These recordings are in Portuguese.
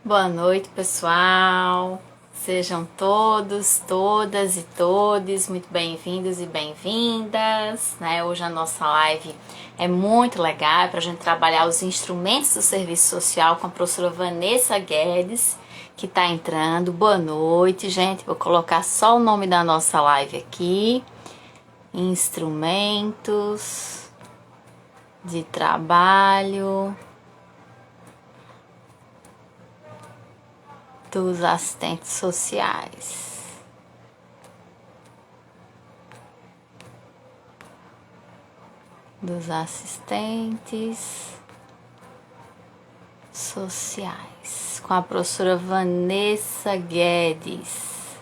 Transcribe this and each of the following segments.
Boa noite, pessoal. Sejam todos, todas e todes muito bem-vindos e bem-vindas, né? Hoje a nossa live é muito legal para a gente trabalhar os instrumentos do serviço social com a professora Vanessa Guedes, que está entrando. Boa noite, gente. Vou colocar só o nome da nossa live aqui. Instrumentos de trabalho dos assistentes sociais. Dos assistentes sociais. Com a professora Vanessa Guedes.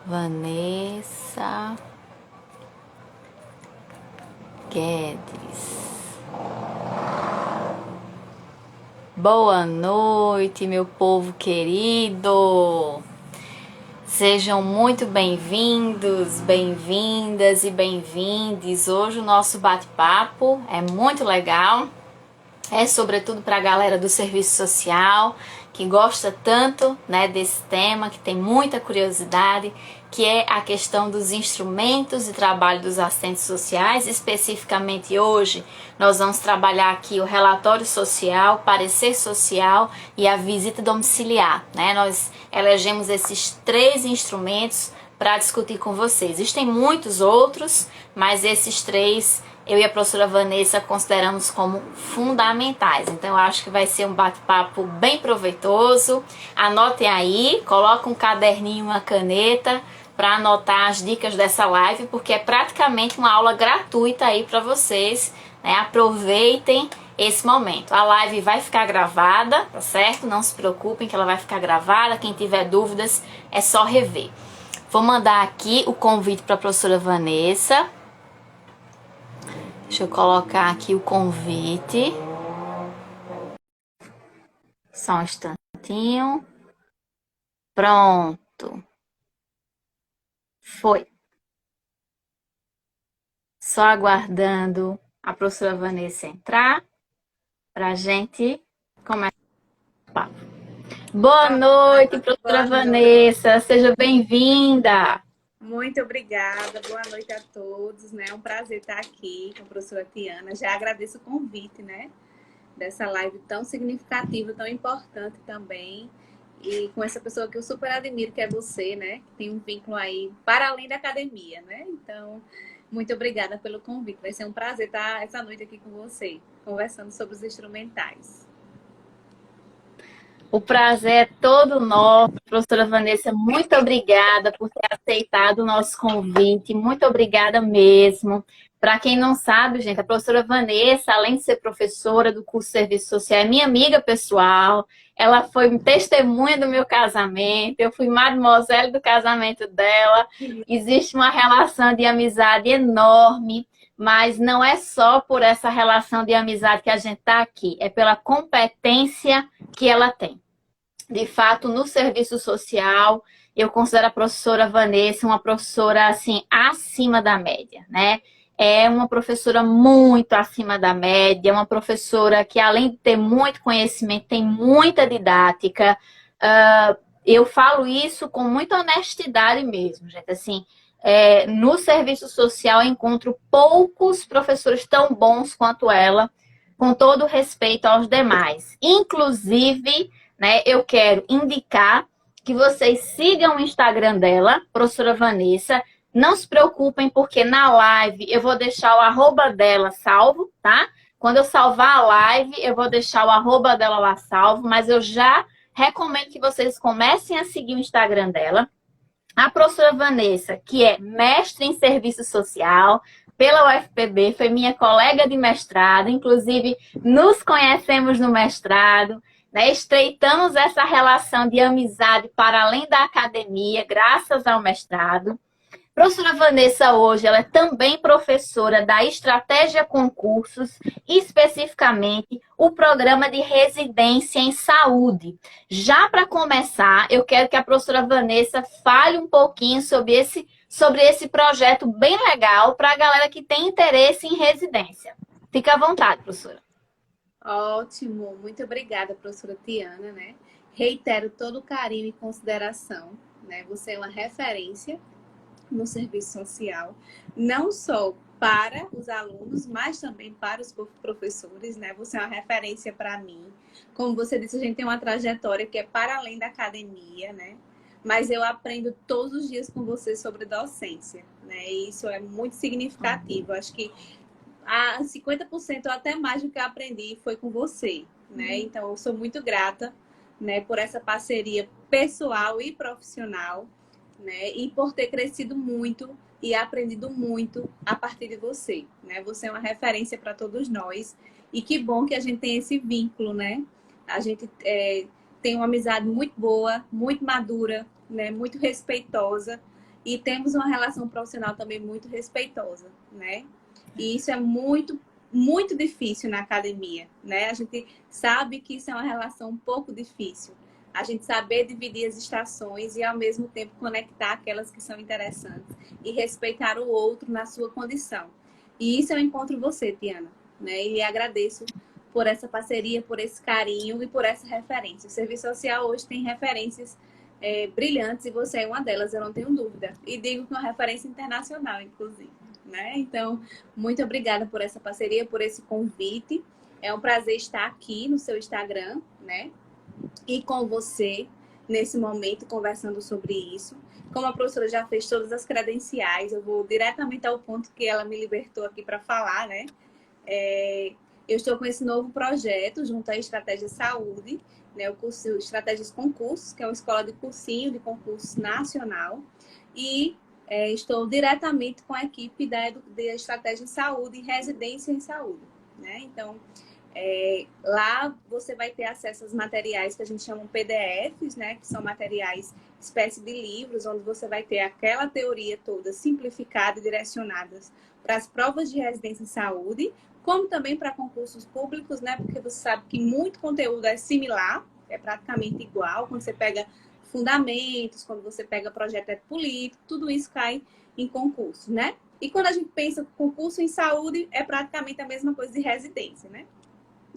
Vanessa Guedes. Boa noite, meu povo querido. Sejam muito bem-vindos, bem-vindas e bem-vindes. Hoje o nosso bate-papo é muito legal. É sobretudo para a galera do serviço social, que gosta tanto, né, desse tema, que tem muita curiosidade, que é a questão dos instrumentos de trabalho dos assistentes sociais. Especificamente hoje, nós vamos trabalhar aqui o relatório social, parecer social e a visita domiciliar, né? Nós elegemos esses três instrumentos para discutir com vocês. Existem muitos outros, mas esses três eu e a professora Vanessa consideramos como fundamentais. Então eu acho que vai ser um bate-papo bem proveitoso. Anotem aí, coloquem um caderninho, uma caneta para anotar as dicas dessa live, porque é praticamente uma aula gratuita aí para vocês, né? Aproveitem esse momento. A live vai ficar gravada, tá certo? Não se preocupem que ela vai ficar gravada. Quem tiver dúvidas é só rever. Vou mandar aqui o convite para a professora Vanessa. Deixa eu colocar aqui o convite. Só um instantinho. Pronto. Foi. Só aguardando a professora Vanessa entrar para a gente começar o papo. Boa noite, professora Vanessa. Seja bem-vinda. Muito obrigada, boa noite a todos, né? É um prazer estar aqui com a professora Tiana. Já agradeço o convite, né? Dessa live tão significativa, tão importante também. E com essa pessoa que eu super admiro, que é você, né? Que tem um vínculo aí para além da academia, né? Então, muito obrigada pelo convite. Vai ser um prazer estar essa noite aqui com você, conversando sobre os instrumentais. O prazer é todo nosso, professora Vanessa. Muito obrigada por ter aceitado o nosso convite. Muito obrigada mesmo. Para quem não sabe, gente, a professora Vanessa, além de ser professora do curso de Serviço Social, é minha amiga pessoal. Ela foi testemunha do meu casamento. Eu fui mademoiselle do casamento dela. Existe uma relação de amizade enorme. Mas não é só por essa relação de amizade que a gente está aqui, é pela competência que ela tem. De fato, no serviço social, eu considero a professora Vanessa uma professora, assim, acima da média, né? É uma professora muito acima da média, uma professora que, além de ter muito conhecimento, tem muita didática. Eu falo isso com muita honestidade mesmo, gente, assim, no serviço social eu encontro poucos professores tão bons quanto ela, com todo respeito aos demais. Inclusive, né, eu quero indicar que vocês sigam o Instagram dela, professora Vanessa. Não se preocupem, porque na live eu vou deixar o arroba dela salvo, tá? Quando eu salvar a live, eu vou deixar o arroba dela lá salvo, mas eu já recomendo que vocês comecem a seguir o Instagram dela. A professora Vanessa, que é mestre em serviço social pela UFPB, foi minha colega de mestrado, inclusive nos conhecemos no mestrado, né? Estreitamos essa relação de amizade para além da academia, graças ao mestrado. Professora Vanessa hoje, ela é também professora da Estratégia Concursos, especificamente o programa de residência em saúde. Já para começar, eu quero que a professora Vanessa fale um pouquinho sobre esse projeto bem legal para a galera que tem interesse em residência. Fica à vontade, professora. Ótimo, muito obrigada, professora Tiana, né? Reitero todo o carinho e consideração, né? Você é uma referência no serviço social, não só para os alunos, mas também para os professores, né? Você é uma referência para mim. Como você disse, a gente tem uma trajetória que é para além da academia, né? Mas eu aprendo todos os dias com você sobre docência, né? E isso é muito significativo. Acho que 50% ou até mais do que eu aprendi foi com você, né? Então, eu sou muito grata, né, por essa parceria pessoal e profissional, né? E por ter crescido muito e aprendido muito a partir de você, né? Você é uma referência para todos nós e que bom que a gente tem esse vínculo, né? A gente tem uma amizade muito boa, muito madura, né? Muito respeitosa e temos uma relação profissional também muito respeitosa, né? E isso é muito, muito difícil na academia, né? A gente sabe que isso é uma relação um pouco difícil. A gente saber dividir as estações e, ao mesmo tempo, conectar aquelas que são interessantes e respeitar o outro na sua condição. E isso eu encontro você, Tiana, né? E agradeço por essa parceria, por esse carinho e por essa referência. O serviço social hoje tem referências brilhantes e você é uma delas, eu não tenho dúvida. E digo que uma referência internacional, inclusive. Né? Então, muito obrigada por essa parceria, por esse convite. É um prazer estar aqui no seu Instagram, né? E com você nesse momento conversando sobre isso. Como a professora já fez todas as credenciais, eu vou diretamente ao ponto que ela me libertou aqui para falar, né? Eu estou com esse novo projeto junto à Estratégia Saúde, né? O curso Estratégias Concursos, que é uma escola de cursinho de concurso nacional. E estou diretamente com a equipe da Estratégia em Saúde e Residência em Saúde, né? Então, lá você vai ter acesso aos materiais que a gente chama de PDFs, né? Que são materiais, espécie de livros, onde você vai ter aquela teoria toda simplificada e direcionadas para as provas de residência em saúde, como também para concursos públicos, né? Porque você sabe que muito conteúdo é similar, é praticamente igual. Quando você pega fundamentos, quando você pega projeto político, tudo isso cai em concurso, né? E quando a gente pensa concurso em saúde, é praticamente a mesma coisa de residência, né?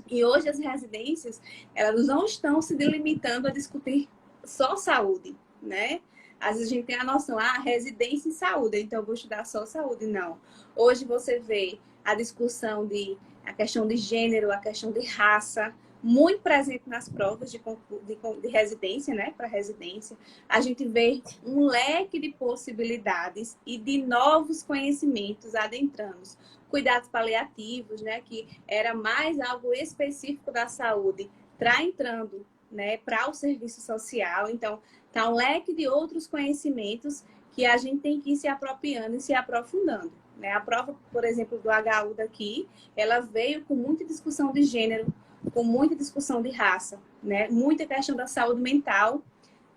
E hoje as residências, elas não estão se delimitando a discutir só saúde, né? Às vezes a gente tem a noção, residência em saúde, então eu vou estudar só saúde. Não. Hoje você vê a discussão a questão de gênero, a questão de raça, muito presente nas provas de residência, né? Para residência. A gente vê um leque de possibilidades e de novos conhecimentos adentrando. Cuidados paliativos, né? Que era mais algo específico da saúde, está entrando, né, para o serviço social. Então, tá um leque de outros conhecimentos que a gente tem que ir se apropriando e se aprofundando. Né? A prova, por exemplo, do HU daqui, ela veio com muita discussão de gênero, com muita discussão de raça, né? Muita questão da saúde mental,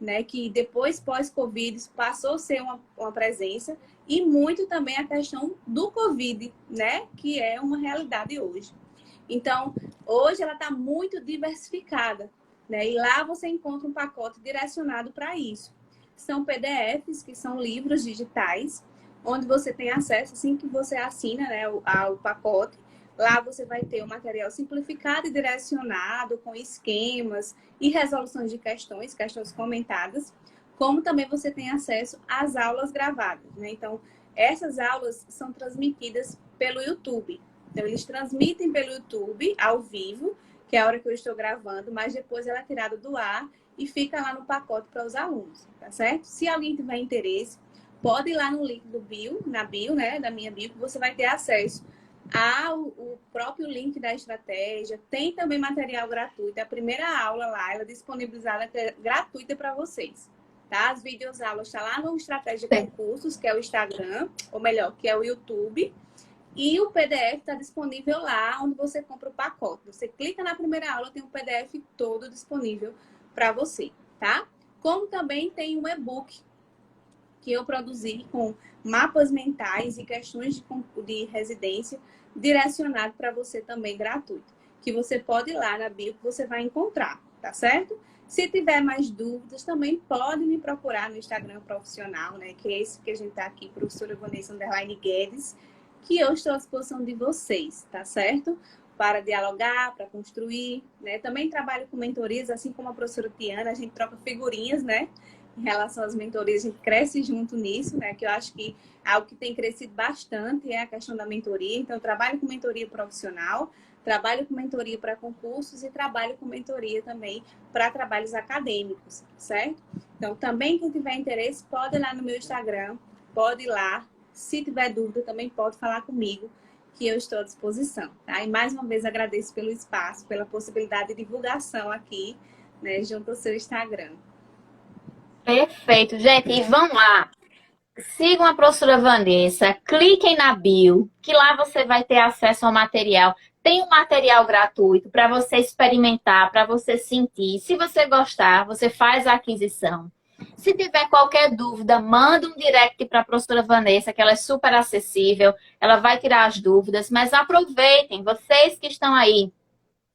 né? Que depois, pós-Covid, passou a ser uma presença, e muito também a questão do Covid, né? Que é uma realidade hoje. Então, hoje ela está muito diversificada, né? E lá você encontra um pacote direcionado para isso. São PDFs, que são livros digitais, onde você tem acesso assim que você assina, né, ao pacote. Lá você vai ter o material simplificado e direcionado, com esquemas e resoluções de questões comentadas, como também você tem acesso às aulas gravadas, né? Então, essas aulas são transmitidas pelo YouTube. Então, eles transmitem pelo YouTube, ao vivo, que é a hora que eu estou gravando, mas depois ela é tirada do ar e fica lá no pacote para os alunos, tá certo? Se alguém tiver interesse, pode ir lá no link do bio, na bio, né, da minha bio, que você vai ter acesso ao próprio link da estratégia. Tem também material gratuito. A primeira aula lá, ela é disponibilizada gratuita para vocês. Tá? As videoaulas estão lá no Estratégia Concursos, que é o Instagram, ou melhor, que é o YouTube. E o PDF está disponível lá onde você compra o pacote. Você clica na primeira aula, tem um PDF todo disponível para você, tá? Como também tem um e-book que eu produzi com mapas mentais e questões de residência direcionado para você também gratuito, que você pode ir lá na bio que você vai encontrar, tá certo? Se tiver mais dúvidas, também pode me procurar no Instagram profissional, né? Que é esse que a gente tá aqui, professora Vanessa _Guedes, que eu estou à disposição de vocês, tá certo? para dialogar, para construir, né? Também trabalho com mentorias, assim como a professora Tiana, a gente troca figurinhas, né? Em relação às mentorias, a gente cresce junto nisso, né? Que eu acho que algo que tem crescido bastante é a questão da mentoria. Então, eu trabalho com mentoria profissional, trabalho com mentoria para concursos e trabalho com mentoria também para trabalhos acadêmicos, certo? Então, também quem tiver interesse, pode ir lá no meu Instagram, pode ir lá. Se tiver dúvida, também pode falar comigo, que eu estou à disposição, tá? E mais uma vez agradeço pelo espaço, pela possibilidade de divulgação aqui, né, junto ao seu Instagram. Perfeito, gente. E vão lá. Sigam a professora Vanessa, cliquem na bio, que lá você vai ter acesso ao material. Tem um material gratuito para você experimentar, para você sentir. Se você gostar, você faz a aquisição. Se tiver qualquer dúvida, manda um direct para a professora Vanessa, que ela é super acessível, ela vai tirar as dúvidas, mas aproveitem, vocês que estão aí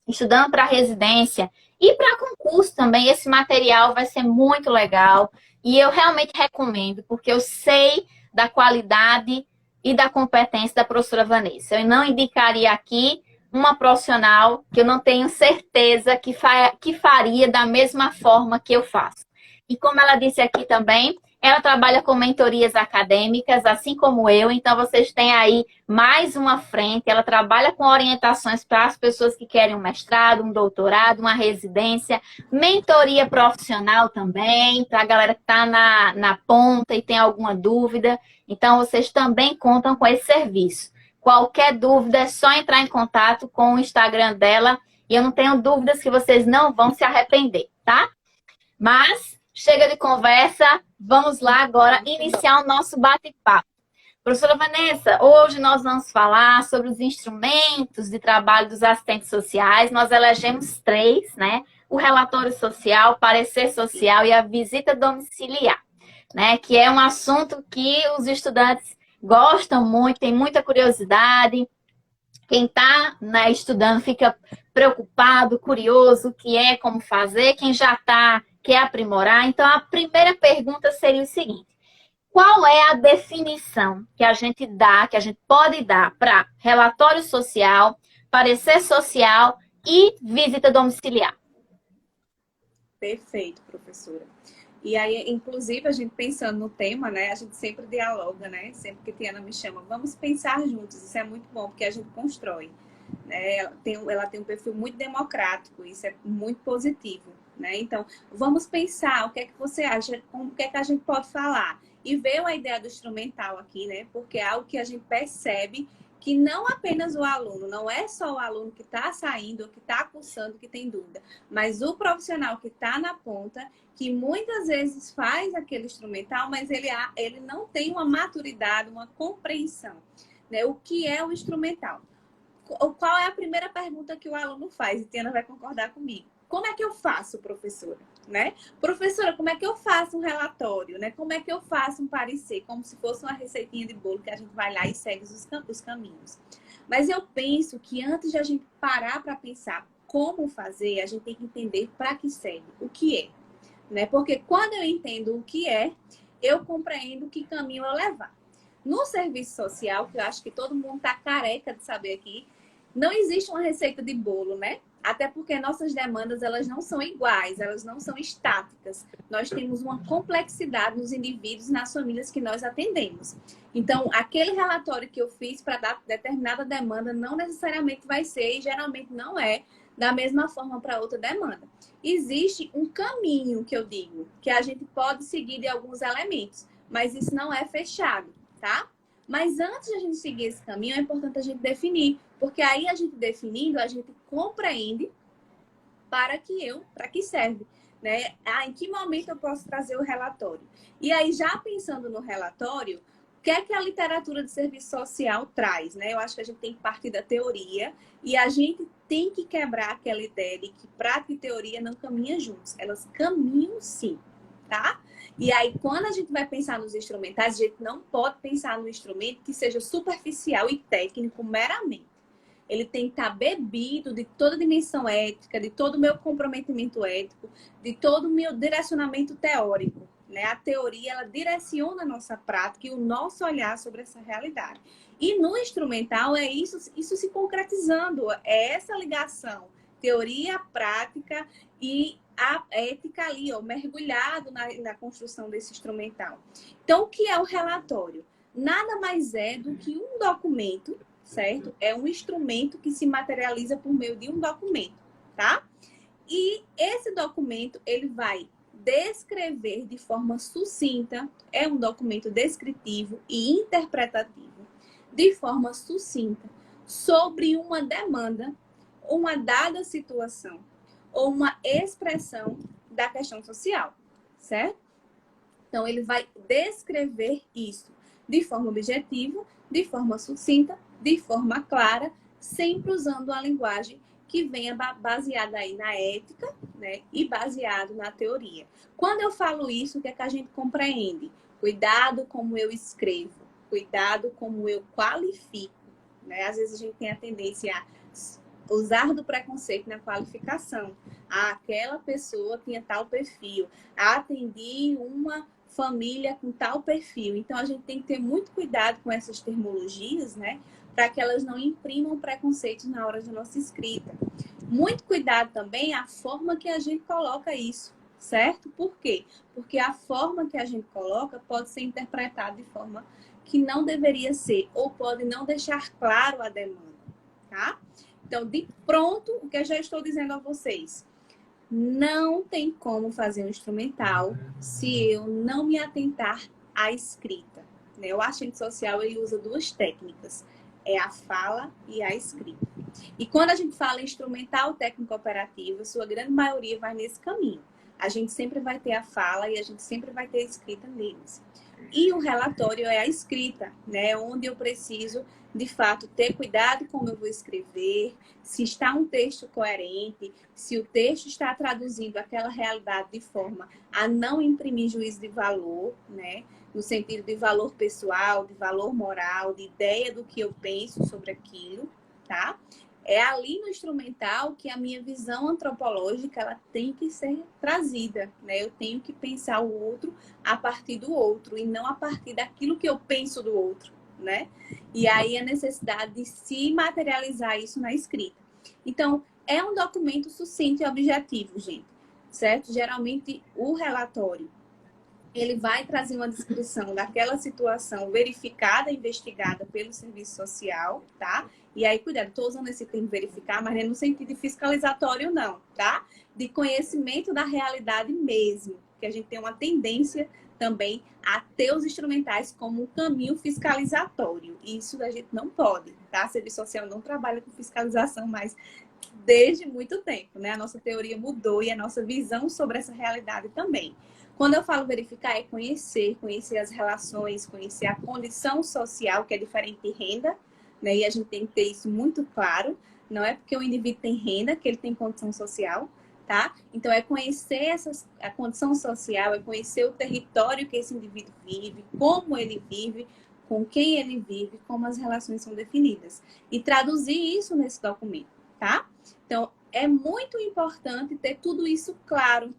estudando para residência e para concurso também, esse material vai ser muito legal e eu realmente recomendo, porque eu sei da qualidade e da competência da professora Vanessa. Eu não indicaria aqui uma profissional que eu não tenho certeza que faria da mesma forma que eu faço. E como ela disse aqui também, ela trabalha com mentorias acadêmicas, assim como eu, então vocês têm aí mais uma frente. Ela trabalha com orientações para as pessoas que querem um mestrado, um doutorado, uma residência, mentoria profissional também, para a galera que está na ponta e tem alguma dúvida. Então, vocês também contam com esse serviço. Qualquer dúvida, é só entrar em contato com o Instagram dela e eu não tenho dúvidas que vocês não vão se arrepender, tá? Mas chega de conversa, vamos lá agora iniciar o nosso bate-papo. Professora Vanessa, hoje nós vamos falar sobre os instrumentos de trabalho dos assistentes sociais. Nós elegemos 3, né? O relatório social, parecer social e a visita domiciliar, né? Que é um assunto que os estudantes gostam muito, tem muita curiosidade. Quem está, né, estudando fica preocupado, curioso, o que é, como fazer. Quem já está, quer aprimorar. Então, a primeira pergunta seria o seguinte: qual é a definição que a gente dá, que a gente pode dar para relatório social, parecer social e visita domiciliar? Perfeito, professora. E aí, inclusive, a gente pensando no tema, né? A gente sempre dialoga, né? Sempre que a Tiana me chama, vamos pensar juntos. Isso é muito bom, porque a gente constrói. Né? Ela tem um perfil muito democrático, isso é muito positivo, né? Então, vamos pensar o que é que você acha, o que é que a gente pode falar. E veio a ideia do instrumental aqui, né? Porque é algo que a gente percebe que não apenas o aluno, não é só o aluno que está saindo, ou que está cursando, que tem dúvida, mas o profissional que está na ponta, que muitas vezes faz aquele instrumental, mas ele não tem uma maturidade, uma compreensão, né? O que é o instrumental? Qual é a primeira pergunta que o aluno faz? E Tiana vai concordar comigo. Como é que eu faço, professora? Né? Professora, como é que eu faço um relatório? Né? Como é que eu faço um parecer? Como se fosse uma receitinha de bolo que a gente vai lá e segue os caminhos. Mas eu penso que antes de a gente parar para pensar como fazer, a gente tem que entender para que serve, o que é. Né? Porque quando eu entendo o que é, eu compreendo que caminho eu levar. No serviço social, que eu acho que todo mundo está careca de saber aqui, não existe uma receita de bolo, né? Até porque nossas demandas, elas não são iguais, elas não são estáticas. Nós temos uma complexidade nos indivíduos e nas famílias que nós atendemos. Então, aquele relatório que eu fiz para dar determinada demanda não necessariamente vai ser, e geralmente não é, da mesma forma para outra demanda. Existe um caminho, que eu digo, que a gente pode seguir de alguns elementos, mas isso não é fechado, tá? Mas antes de a gente seguir esse caminho, é importante a gente definir, porque aí a gente definindo, a gente compreende para que serve, né? Em que momento eu posso trazer o relatório? E aí, já pensando no relatório, o que é que a literatura de serviço social traz, né? Eu acho que a gente tem que partir da teoria e a gente tem que quebrar aquela ideia de que prática e teoria não caminham juntos. Elas caminham sim, tá? E aí, quando a gente vai pensar nos instrumentais, a gente não pode pensar no instrumento que seja superficial e técnico meramente. Ele tem que estar bebido de toda a dimensão ética, de todo o meu comprometimento ético, de todo o meu direcionamento teórico. Né? A teoria, ela direciona a nossa prática e o nosso olhar sobre essa realidade. E no instrumental é isso se concretizando, é essa ligação, teoria, prática e a ética ali, ó, mergulhado na construção desse instrumental. Então, o que é o relatório? Nada mais é do que um documento, certo? É um instrumento que se materializa por meio de um documento, tá? E esse documento, ele vai descrever de forma sucinta, é um documento descritivo e interpretativo, de forma sucinta, sobre uma demanda, uma dada situação ou uma expressão da questão social, certo? Então, ele vai descrever isso de forma objetiva, de forma sucinta, de forma clara, sempre usando a linguagem que venha baseada aí na ética, né, e baseado na teoria. Quando eu falo isso, o que é que a gente compreende? Cuidado como eu escrevo, cuidado como eu qualifico, né? Às vezes a gente tem a tendência a usar do preconceito na qualificação. Ah, aquela pessoa tinha tal perfil. Atendi uma família com tal perfil. Então, a gente tem que ter muito cuidado com essas terminologias, né? Para que elas não imprimam preconceitos na hora da nossa escrita. Muito cuidado também a forma que a gente coloca isso, certo? Por quê? Porque a forma que a gente coloca pode ser interpretada de forma que não deveria ser, ou pode não deixar claro a demanda, tá? Então, de pronto, o que eu já estou dizendo a vocês, não tem como fazer um instrumental se eu não me atentar à escrita, né? O assistente social, ele usa duas técnicas, é a fala e a escrita. E quando a gente fala em instrumental técnico operativo, sua grande maioria vai nesse caminho. A gente sempre vai ter a fala e a gente sempre vai ter a escrita neles. E o relatório é a escrita, né? Onde eu preciso, de fato, ter cuidado como eu vou escrever, se está um texto coerente, se o texto está traduzindo aquela realidade de forma a não imprimir juízo de valor, né? No sentido de valor pessoal, de valor moral, de ideia do que eu penso sobre aquilo, tá? É ali no instrumental que a minha visão antropológica ela tem que ser trazida, né? Eu tenho que pensar o outro a partir do outro e não a partir daquilo que eu penso do outro, né? E aí a necessidade de se materializar isso na escrita. Então, é um documento sucinto e objetivo, gente, certo? Geralmente, o relatório ele vai trazer uma descrição daquela situação verificada, investigada pelo serviço social, tá? E aí, cuidado, estou usando esse termo verificar, mas não é no sentido de fiscalizatório, não, tá? De conhecimento da realidade mesmo, que a gente tem uma tendência também a ter os instrumentais como um caminho fiscalizatório. Isso a gente não pode, tá? O serviço social não trabalha com fiscalização mais desde muito tempo, né? A nossa teoria mudou e a nossa visão sobre essa realidade também. Quando eu falo verificar, é conhecer as relações, conhecer a condição social, que é diferente de renda, né? E a gente tem que ter isso muito claro. Não é porque o indivíduo tem renda que ele tem condição social, tá? Então, é conhecer a condição social, é conhecer o território que esse indivíduo vive, como ele vive, com quem ele vive, como as relações são definidas. E traduzir isso nesse documento, tá? Então, é muito importante ter tudo isso claro.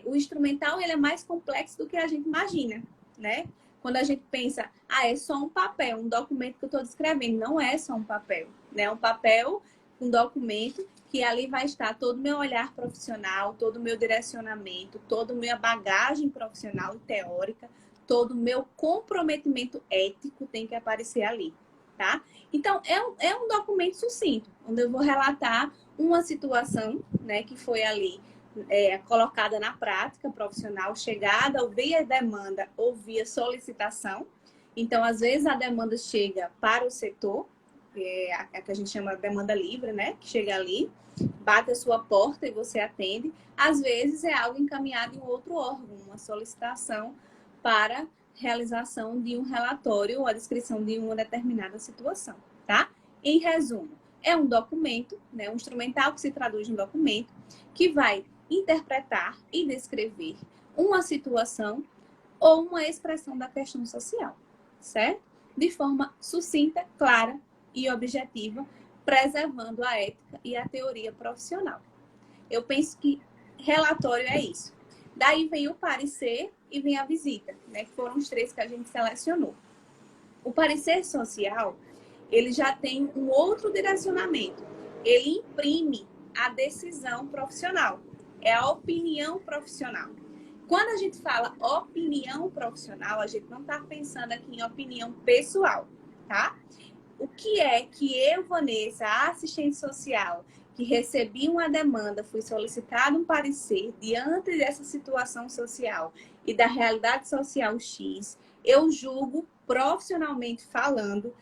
O instrumental ele é mais complexo do que a gente imagina, né? Quando a gente pensa, é só um papel, um documento que eu estou descrevendo. Não é só um papel, né? É um papel, um documento que ali vai estar todo o meu olhar profissional, todo o meu direcionamento, toda a minha bagagem profissional e teórica, todo o meu comprometimento ético tem que aparecer ali, tá? Então, é um documento sucinto, onde eu vou relatar uma situação, né, que foi ali colocada na prática profissional, chegada ou via demanda ou via solicitação. Então, às vezes, a demanda chega para o setor, a que a gente chama de demanda livre, né? Que chega ali, bate a sua porta e você atende. Às vezes, é algo encaminhado em outro órgão, uma solicitação para realização de um relatório ou a descrição de uma determinada situação, tá? Em resumo, é um documento, né? Um instrumental que se traduz em documento, que vai interpretar e descrever uma situação ou uma expressão da questão social, certo? De forma sucinta, clara e objetiva, preservando a ética e a teoria profissional. Eu penso que relatório é isso. Daí vem o parecer e vem a visita, né? Que foram os três que a gente selecionou. O parecer social, ele já tem um outro direcionamento. Ele imprime a decisão profissional. É a opinião profissional. Quando a gente fala opinião profissional, a gente não está pensando aqui em opinião pessoal, tá? O que é que eu, Vanessa, assistente social, que recebi uma demanda, fui solicitado um parecer diante dessa situação social e da realidade social X, eu julgo profissionalmente falando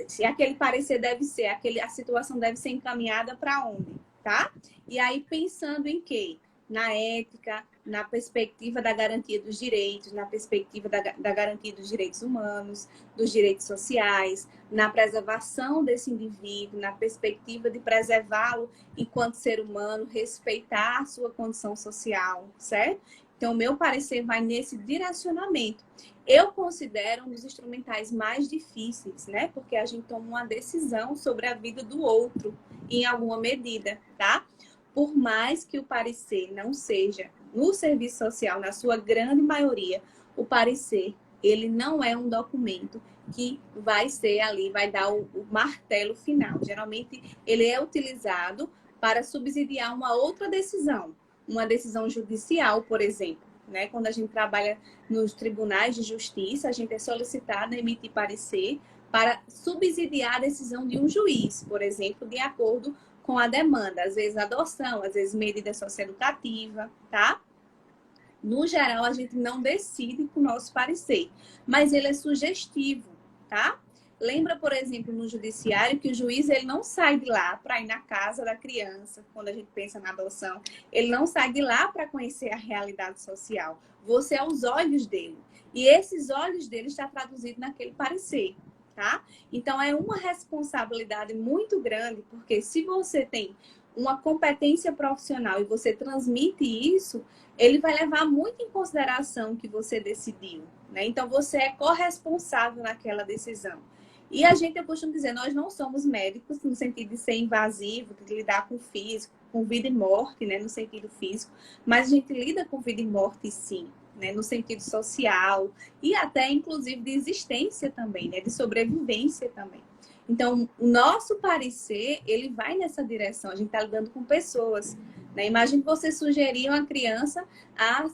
se aquele parecer deve ser, a situação deve ser encaminhada para onde, tá? E aí pensando em quê? Na ética, na perspectiva da garantia dos direitos, na perspectiva da garantia dos direitos humanos, dos direitos sociais, na preservação desse indivíduo, na perspectiva de preservá-lo enquanto ser humano, respeitar a sua condição social, certo? Então, o meu parecer vai nesse direcionamento. Eu considero um dos instrumentais mais difíceis, né? Porque a gente toma uma decisão sobre a vida do outro, em alguma medida, tá? Por mais que o parecer não seja no serviço social, na sua grande maioria, o parecer, ele não é um documento que vai ser ali, vai dar o martelo final. Geralmente, ele é utilizado para subsidiar uma outra decisão, uma decisão judicial, por exemplo, né? Quando a gente trabalha nos tribunais de justiça, a gente é solicitado a emitir parecer para subsidiar a decisão de um juiz, por exemplo, de acordo com a demanda, às vezes adoção, às vezes medida socioeducativa, tá? No geral, a gente não decide com o nosso parecer, mas ele é sugestivo, tá? Lembra, por exemplo, no judiciário, que o juiz ele não sai de lá para ir na casa da criança, quando a gente pensa na adoção. Ele não sai de lá para conhecer a realidade social. Você é os olhos dele. E esses olhos dele está traduzido naquele parecer, tá? Então, é uma responsabilidade muito grande, porque se você tem uma competência profissional e você transmite isso, ele vai levar muito em consideração o que você decidiu, né? Então, você é corresponsável naquela decisão. E eu costumo dizer, nós não somos médicos no sentido de ser invasivo, de lidar com o físico, com vida e morte, né, no sentido físico, mas a gente lida com vida e morte, sim, né, no sentido social e até, inclusive, de existência também, né, de sobrevivência também. Então, o nosso parecer, ele vai nessa direção. A gente está lidando com pessoas, né? Imagine você sugerir uma criança a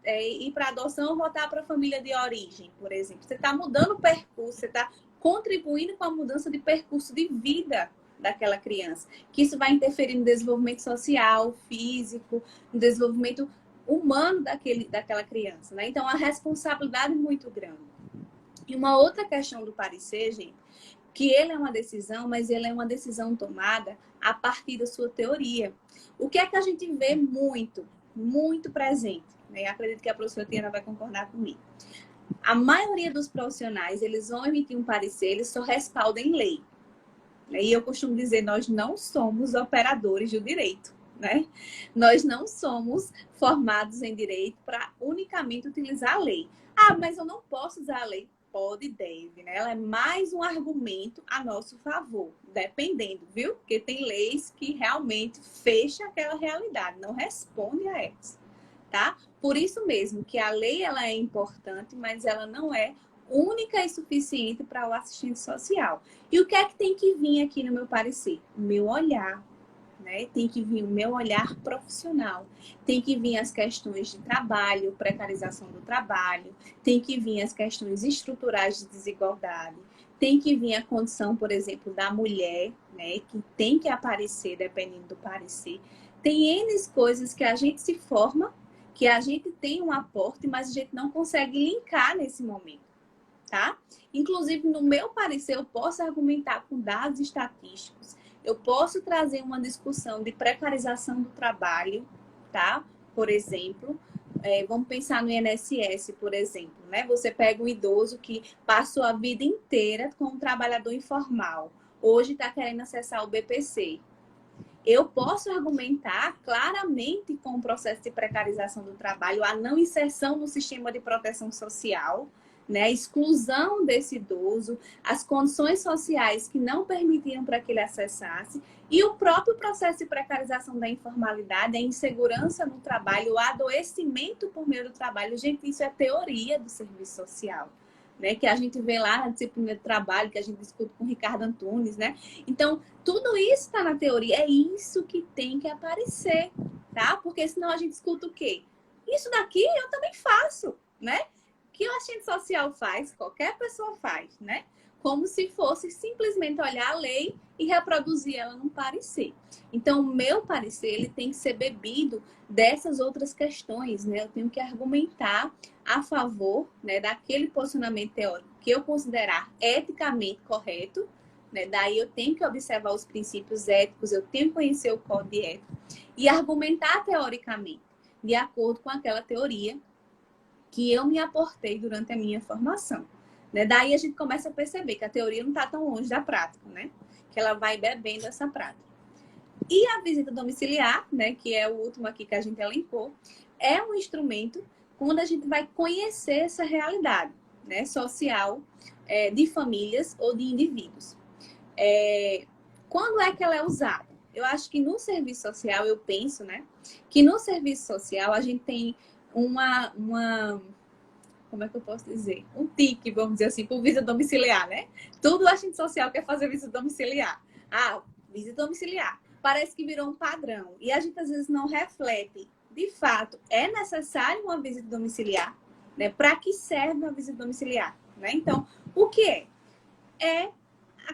ir para adoção ou voltar para a família de origem, por exemplo. Você está mudando o percurso, você está contribuindo com a mudança de percurso de vida daquela criança. Que isso vai interferir no desenvolvimento social, físico, no desenvolvimento humano daquela criança, né? Então, a responsabilidade é muito grande. E uma outra questão do parecer, gente, que ele é uma decisão, mas ele é uma decisão tomada a partir da sua teoria. O que é que a gente vê muito, muito presente, né? Acredito que a professora Tiana vai concordar comigo. A maioria dos profissionais, eles vão emitir um parecer, eles só respaldam em lei. E eu costumo dizer, nós não somos operadores do direito, né? Nós não somos formados em direito para unicamente utilizar a lei. Ah, mas eu não posso usar a lei. Pode e deve, né? Ela é mais um argumento a nosso favor, dependendo, viu? Porque tem leis que realmente fecham aquela realidade, não responde a elas, tá? Por isso mesmo que a lei ela é importante, mas ela não é única e suficiente para o assistente social. E o que é que tem que vir aqui no meu parecer? O meu olhar, né? Tem que vir o meu olhar profissional, tem que vir as questões de trabalho, precarização do trabalho, tem que vir as questões estruturais de desigualdade, tem que vir a condição, por exemplo, da mulher, né? Que tem que aparecer dependendo do parecer. Tem N coisas que a gente se forma, que a gente tem um aporte, mas a gente não consegue linkar nesse momento, tá? Inclusive, no meu parecer, eu posso argumentar com dados estatísticos, eu posso trazer uma discussão de precarização do trabalho, tá? Por exemplo, vamos pensar no INSS, por exemplo, né? Você pega um idoso que passou a vida inteira como um trabalhador informal, hoje está querendo acessar o BPC. Eu posso argumentar claramente com o processo de precarização do trabalho, a não inserção no sistema de proteção social, né, a exclusão desse idoso, as condições sociais que não permitiram para que ele acessasse, e o próprio processo de precarização da informalidade, a insegurança no trabalho, o adoecimento por meio do trabalho. Gente, isso é teoria do serviço social, né? Que a gente vê lá na disciplina de trabalho, que a gente discute com o Ricardo Antunes, né? Então, tudo isso está na teoria. É isso que tem que aparecer, tá? Porque senão a gente escuta o quê? Isso daqui eu também faço, né? O que o assistente social faz, qualquer pessoa faz, né? Como se fosse simplesmente olhar a lei e reproduzir ela num parecer. Então, o meu parecer, ele tem que ser bebido dessas outras questões, né? Eu tenho que argumentar a favor, né, daquele posicionamento teórico que eu considerar eticamente correto, né? Daí eu tenho que observar os princípios éticos, eu tenho que conhecer o código de ética e argumentar teoricamente, de acordo com aquela teoria que eu me aportei durante a minha formação. Né? Daí a gente começa a perceber que a teoria não está tão longe da prática, né? Que ela vai bebendo essa prática. E a visita domiciliar, né, que é o último aqui que a gente elencou, é um instrumento quando a gente vai conhecer essa realidade, né, social de famílias ou de indivíduos. Quando é que ela é usada? Eu acho que no serviço social, eu penso, né, que no serviço social a gente tem uma como é que eu posso dizer? Um tique, vamos dizer assim, por visita domiciliar, né? Tudo assistente social quer fazer visita domiciliar. Ah, visita domiciliar. Parece que virou um padrão. E a gente às vezes não reflete. De fato, é necessário uma visita domiciliar, né? Para que serve uma visita domiciliar, né? Então, o que é? É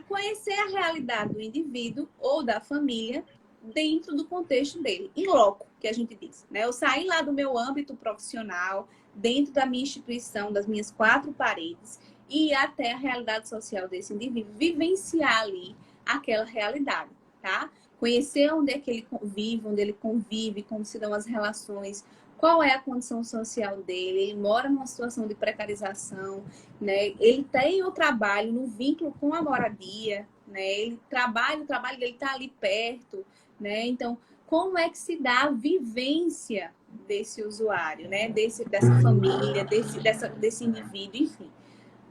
conhecer a realidade do indivíduo ou da família dentro do contexto dele, em loco, que a gente diz, né? Eu saí lá do meu âmbito profissional, dentro da minha instituição, das minhas quatro paredes, e ir até a realidade social desse indivíduo, vivenciar ali aquela realidade, tá? Conhecer onde é que ele convive, como se dão as relações, qual é a condição social dele, ele mora numa situação de precarização, né? Ele tem o trabalho no vínculo com a moradia, né? Ele o trabalho dele está ali perto, né? Então, como é que se dá a vivência desse usuário, né? Dessa família, desse indivíduo, enfim,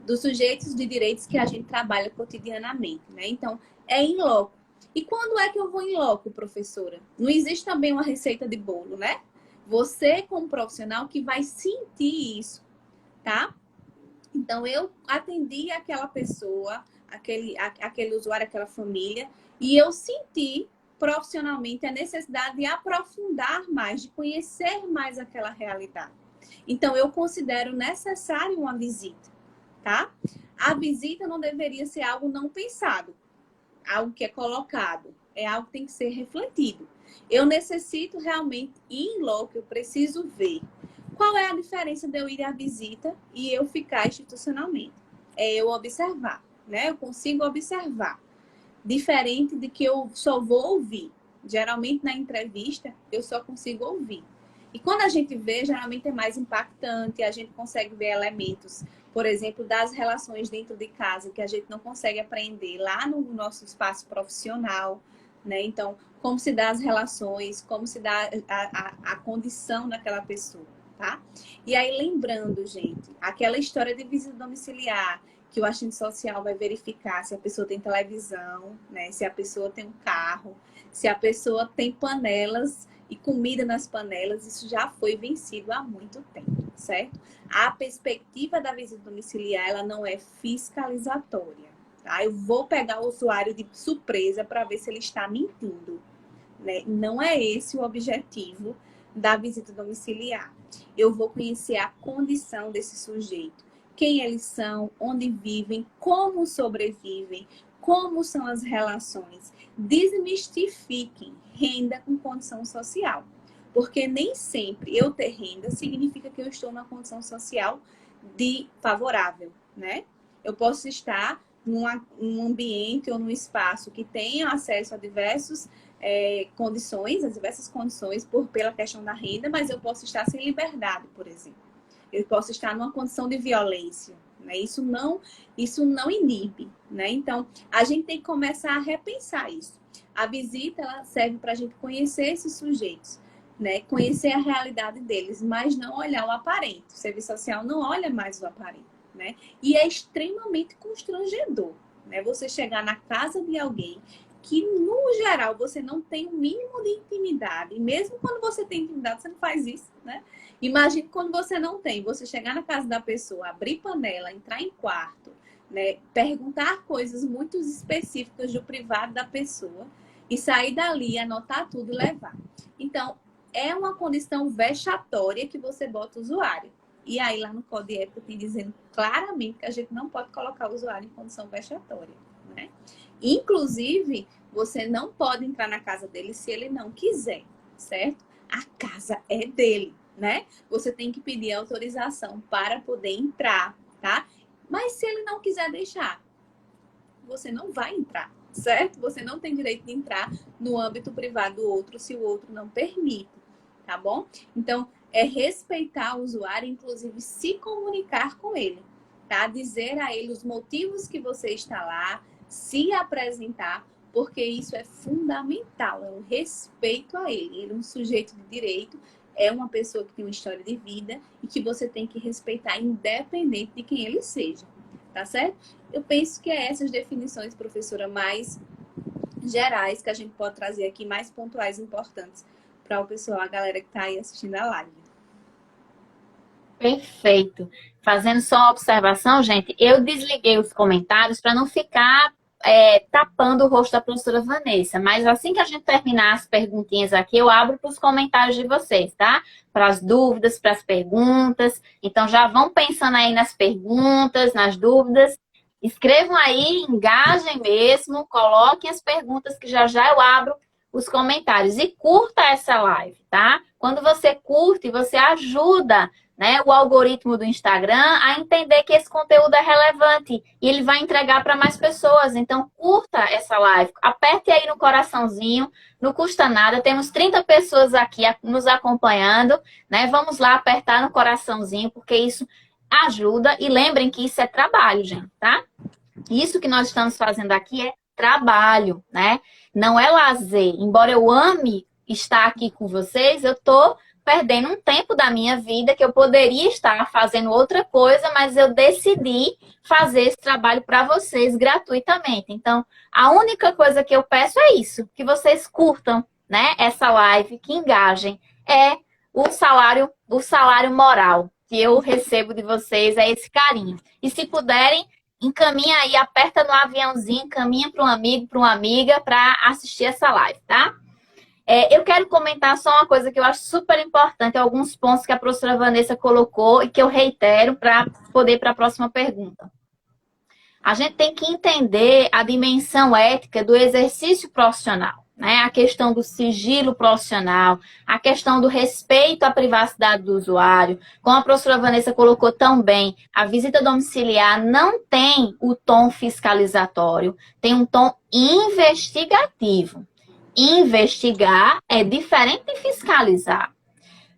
dos sujeitos de direitos que a gente trabalha cotidianamente, né? Então, é em loco. E quando é que eu vou em loco, professora? Não existe também uma receita de bolo, né? Você, como profissional, que vai sentir isso, tá? Então, eu atendi aquela pessoa, aquele usuário, aquela família, e eu senti profissionalmente a necessidade de aprofundar mais, de conhecer mais aquela realidade. Então, eu considero necessário uma visita, tá? A visita não deveria ser algo não pensado, algo que é colocado, é algo que tem que ser refletido. Eu necessito realmente ir em loco, eu preciso ver. Qual é a diferença de eu ir à visita e eu ficar institucionalmente? É eu observar, né? Eu consigo observar. Diferente de que eu só vou ouvir. Geralmente na entrevista eu só consigo ouvir. E quando a gente vê, geralmente é mais impactante, a gente consegue ver elementos, por exemplo, das relações dentro de casa, que a gente não consegue aprender lá no nosso espaço profissional, né? Então, como se dá as relações, como se dá a condição daquela pessoa, tá? E aí, lembrando, gente, aquela história de visita domiciliar, que o assistente social vai verificar se a pessoa tem televisão, né? Se a pessoa tem um carro, se a pessoa tem panelas e comida nas panelas, isso já foi vencido há muito tempo, certo? A perspectiva da visita domiciliar, ela não é fiscalizatória, tá? Eu vou pegar o usuário de surpresa para ver se ele está mentindo, né? Não é esse o objetivo da visita domiciliar. Eu vou conhecer a condição desse sujeito, quem eles são, onde vivem, como sobrevivem, como são as relações. Desmistifiquem renda com condição social. Porque nem sempre eu ter renda significa que eu estou numa condição social favorável, né? Eu posso estar num ambiente ou num espaço que tenha acesso a diversas condições pela questão da renda, mas eu posso estar sem liberdade, por exemplo. Eu posso estar numa condição de violência, né? Isso não inibe, né? Então, a gente tem que começar a repensar isso. A visita, ela serve para a gente conhecer esses sujeitos, né? Conhecer a realidade deles, mas não olhar o aparente. O serviço social não olha mais o aparente, né? E é extremamente constrangedor, né? Você chegar na casa de alguém, que, no geral, você não tem o mínimo de intimidade. E mesmo quando você tem intimidade, você não faz isso, né? Imagine quando você não tem, você chegar na casa da pessoa, abrir panela, entrar em quarto, né? Perguntar coisas muito específicas do privado da pessoa e sair dali, anotar tudo e levar. Então, é uma condição vexatória que você bota o usuário. E aí, lá no Código de Ética, tem dizendo claramente que a gente não pode colocar o usuário em condição vexatória, né? Inclusive, você não pode entrar na casa dele se ele não quiser, certo? A casa é dele, né? Você tem que pedir autorização para poder entrar, tá? Mas se ele não quiser deixar, você não vai entrar, certo? Você não tem direito de entrar no âmbito privado do outro se o outro não permite, tá bom? Então, é respeitar o usuário, inclusive se comunicar com ele, tá? Dizer a ele os motivos que você está lá, se apresentar, porque isso é fundamental, é um respeito a ele. Ele é um sujeito de direito, é uma pessoa que tem uma história de vida e que você tem que respeitar independente de quem ele seja, tá certo? Eu penso que é essas definições, professora, mais gerais que a gente pode trazer aqui, mais pontuais importantes para o pessoal, a galera que está aí assistindo a live. Perfeito. Fazendo só uma observação, gente, eu desliguei os comentários para não ficar tapando o rosto da professora Vanessa. Mas assim que a gente terminar as perguntinhas aqui, eu abro para os comentários de vocês, tá? Para as dúvidas, para as perguntas. Então já vão pensando aí nas perguntas, nas dúvidas. Escrevam aí, engajem mesmo, coloquem as perguntas que já já eu abro os comentários. E curta essa live, tá? Quando você curte, você ajuda, né, o algoritmo do Instagram a entender que esse conteúdo é relevante e ele vai entregar para mais pessoas. Então, curta essa live. Aperte aí no coraçãozinho, não custa nada. Temos 30 pessoas aqui nos acompanhando, né? Vamos lá apertar no coraçãozinho, porque isso ajuda. E lembrem que isso é trabalho, gente, tá? Isso que nós estamos fazendo aqui é trabalho, né? Não é lazer. Embora eu ame estar aqui com vocês, eu tô perdendo um tempo da minha vida que eu poderia estar fazendo outra coisa, mas eu decidi fazer esse trabalho para vocês gratuitamente. Então, a única coisa que eu peço é isso, que vocês curtam, né, essa live, que engajem. É o salário moral que eu recebo de vocês, é esse carinho. E se puderem, encaminha aí, aperta no aviãozinho, encaminha para um amigo, para uma amiga, para assistir essa live, tá? Eu quero comentar só uma coisa que eu acho super importante, alguns pontos que a professora Vanessa colocou e que eu reitero para poder ir para a próxima pergunta. A gente tem que entender a dimensão ética do exercício profissional, né? A questão do sigilo profissional, a questão do respeito à privacidade do usuário. Como a professora Vanessa colocou tão bem, a visita domiciliar não tem o tom fiscalizatório, tem um tom investigativo. Investigar é diferente de fiscalizar.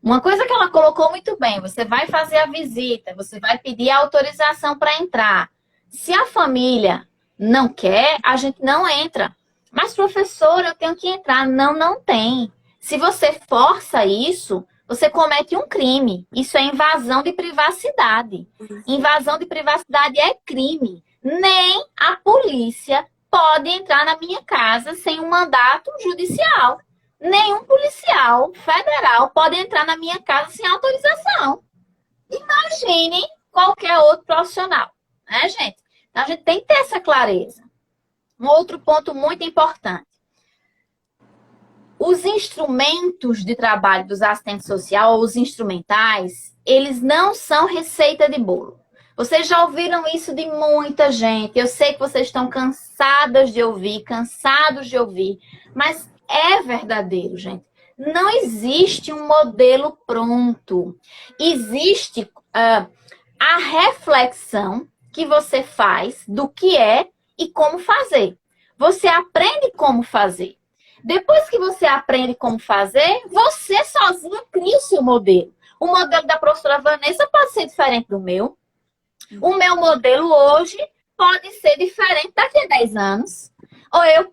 Uma coisa que ela colocou muito bem, você vai fazer a visita, você vai pedir a autorização para entrar. Se a família não quer, a gente não entra. Mas, professor, eu tenho que entrar. Não, não tem. Se você força isso, você comete um crime. Isso é invasão de privacidade. Invasão de privacidade é crime. Nem a polícia pode entrar na minha casa sem um mandato judicial. Nenhum policial federal pode entrar na minha casa sem autorização. Imagine qualquer outro profissional, né, gente? Então, a gente tem que ter essa clareza. Um outro ponto muito importante. Os instrumentos de trabalho dos assistentes sociais, ou os instrumentais, eles não são receita de bolo. Vocês já ouviram isso de muita gente. Eu sei que vocês estão cansadas de ouvir, cansados de ouvir. Mas é verdadeiro, gente. Não existe um modelo pronto. Existe a reflexão que você faz do que é e como fazer. Você aprende como fazer. Depois que você aprende como fazer, você sozinha cria o seu modelo. O modelo da professora Vanessa pode ser diferente do meu. O meu modelo hoje pode ser diferente daqui a 10 anos. Ou eu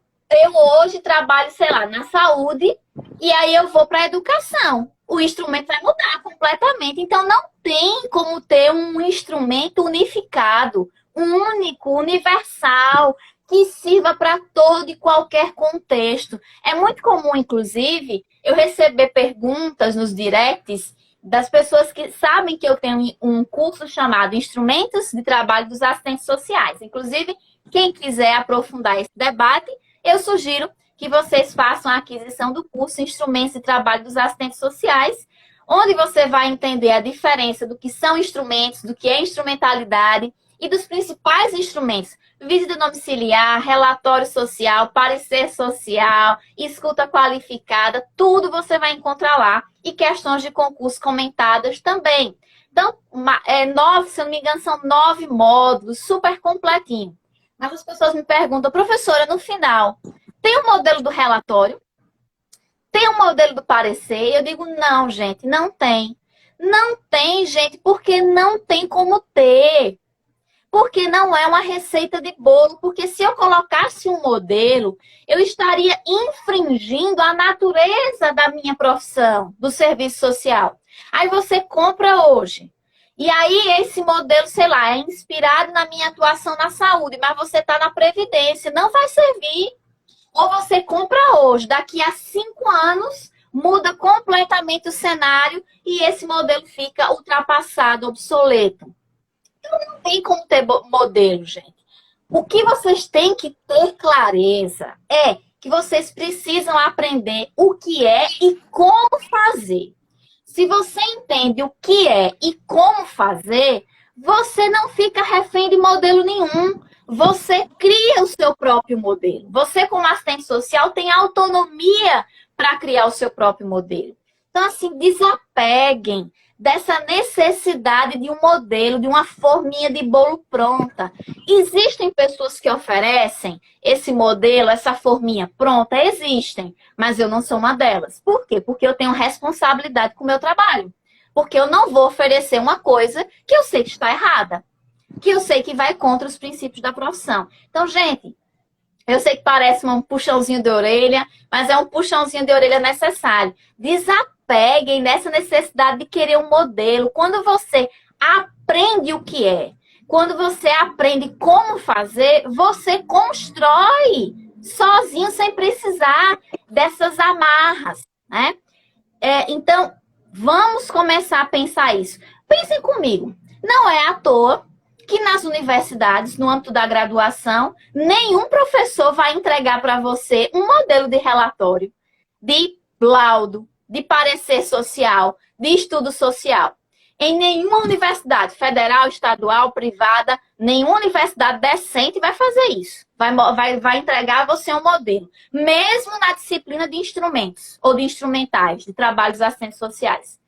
hoje trabalho, sei lá, na saúde e aí eu vou para a educação. O instrumento vai mudar completamente. Então, não tem como ter um instrumento unificado, único, universal, que sirva para todo e qualquer contexto. É muito comum, inclusive, eu receber perguntas nos directs das pessoas que sabem que eu tenho um curso chamado Instrumentos de Trabalho dos Assistentes Sociais. Inclusive, quem quiser aprofundar esse debate, eu sugiro que vocês façam a aquisição do curso Instrumentos de Trabalho dos Assistentes Sociais, onde você vai entender a diferença do que são instrumentos, do que é instrumentalidade e dos principais instrumentos. Visita domiciliar, relatório social, parecer social, escuta qualificada, tudo você vai encontrar lá. E questões de concurso comentadas também. Então, se eu não me engano, são 9 módulos, super completinho. Mas as pessoas me perguntam, professora, no final, tem o modelo do relatório? Tem o modelo do parecer? Eu digo, não, gente, não tem. Não tem, gente, porque não tem como ter. Porque não é uma receita de bolo. Porque se eu colocasse um modelo, eu estaria infringindo a natureza da minha profissão, do serviço social. Aí você compra hoje. E aí esse modelo, sei lá, é inspirado na minha atuação na saúde, mas você está na previdência, não vai servir. Ou você compra hoje, daqui a 5 anos, muda completamente o cenário e esse modelo fica ultrapassado, obsoleto. Então não tem como ter modelo, gente. O que vocês têm que ter clareza é que vocês precisam aprender o que é e como fazer. Se você entende o que é e como fazer, você não fica refém de modelo nenhum. Você cria o seu próprio modelo. Você, como assistente social, tem autonomia para criar o seu próprio modelo. Então, assim, desapeguem dessa necessidade de um modelo, de uma forminha de bolo pronta. Existem pessoas que oferecem esse modelo, essa forminha pronta? Existem, mas eu não sou uma delas. Por quê? Porque eu tenho responsabilidade com o meu trabalho. Porque eu não vou oferecer uma coisa que eu sei que está errada, que eu sei que vai contra os princípios da profissão. Então, gente, eu sei que parece um puxãozinho de orelha, mas é um puxãozinho de orelha necessário. Desapeguem dessa necessidade de querer um modelo. Quando você aprende o que é, quando você aprende como fazer, você constrói sozinho, sem precisar dessas amarras, né? Então, vamos começar a pensar isso. Pensem comigo. Não é à toa que nas universidades, no âmbito da graduação, nenhum professor vai entregar para você um modelo de relatório, de laudo, de parecer social, de estudo social. Em nenhuma universidade, federal, estadual, privada, nenhuma universidade decente vai fazer isso. Vai entregar a você um modelo. Mesmo na disciplina de instrumentos, ou de instrumentais, de trabalhos assistentes sociais.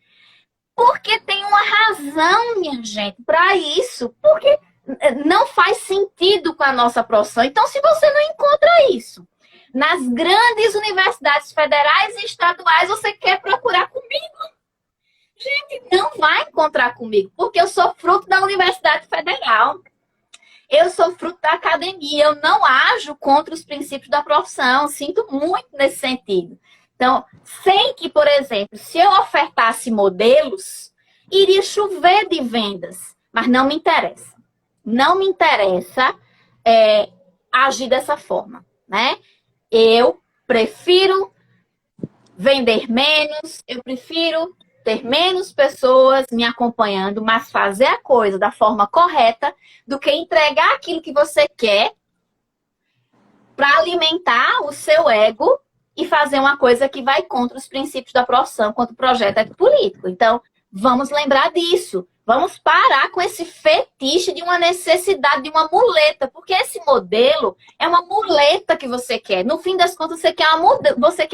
Porque tem uma razão, minha gente, para isso. Porque não faz sentido com a nossa profissão. Então, se você não encontra isso nas grandes universidades federais e estaduais, você quer procurar comigo? Gente, não vai encontrar comigo, porque eu sou fruto da Universidade Federal. Eu sou fruto da academia. Eu não ajo contra os princípios da profissão. Sinto muito nesse sentido. Então, sei que, por exemplo, se eu ofertasse modelos, iria chover de vendas. Mas não me interessa. Não me interessa agir dessa forma, né? Eu prefiro vender menos, eu prefiro ter menos pessoas me acompanhando, mas fazer a coisa da forma correta, do que entregar aquilo que você quer para alimentar o seu ego e fazer uma coisa que vai contra os princípios da profissão, contra o projeto político. Então, vamos lembrar disso. Vamos parar com esse fetiche de uma necessidade de uma muleta, porque esse modelo é uma muleta que você quer. No fim das contas, você quer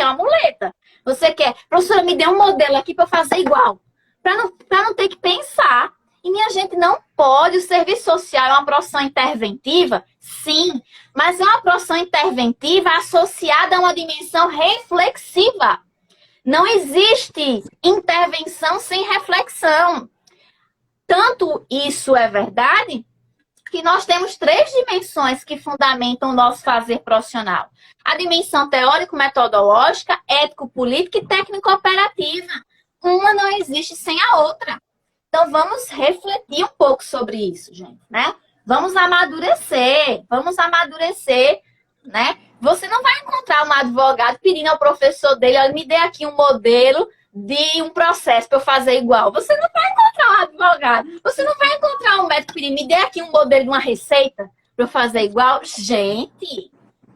uma muleta. Você quer, professora, me dê um modelo aqui para eu fazer igual. Para não ter que pensar. E, minha gente, não pode. O serviço social é uma profissão interventiva? Sim. Mas é uma profissão interventiva associada a uma dimensão reflexiva. Não existe intervenção sem reflexão. Tanto isso é verdade que nós temos 3 dimensões que fundamentam o nosso fazer profissional. A dimensão teórico-metodológica, ético-política e técnico-operativa. Uma não existe sem a outra. Então, vamos refletir um pouco sobre isso, gente, né? vamos amadurecer, né? Você não vai encontrar um advogado pedindo ao professor dele, olha, me dê aqui um modelo de um processo para eu fazer igual. Você não vai encontrar um advogado, você não vai encontrar um médico pedindo, me dê aqui um modelo de uma receita para eu fazer igual.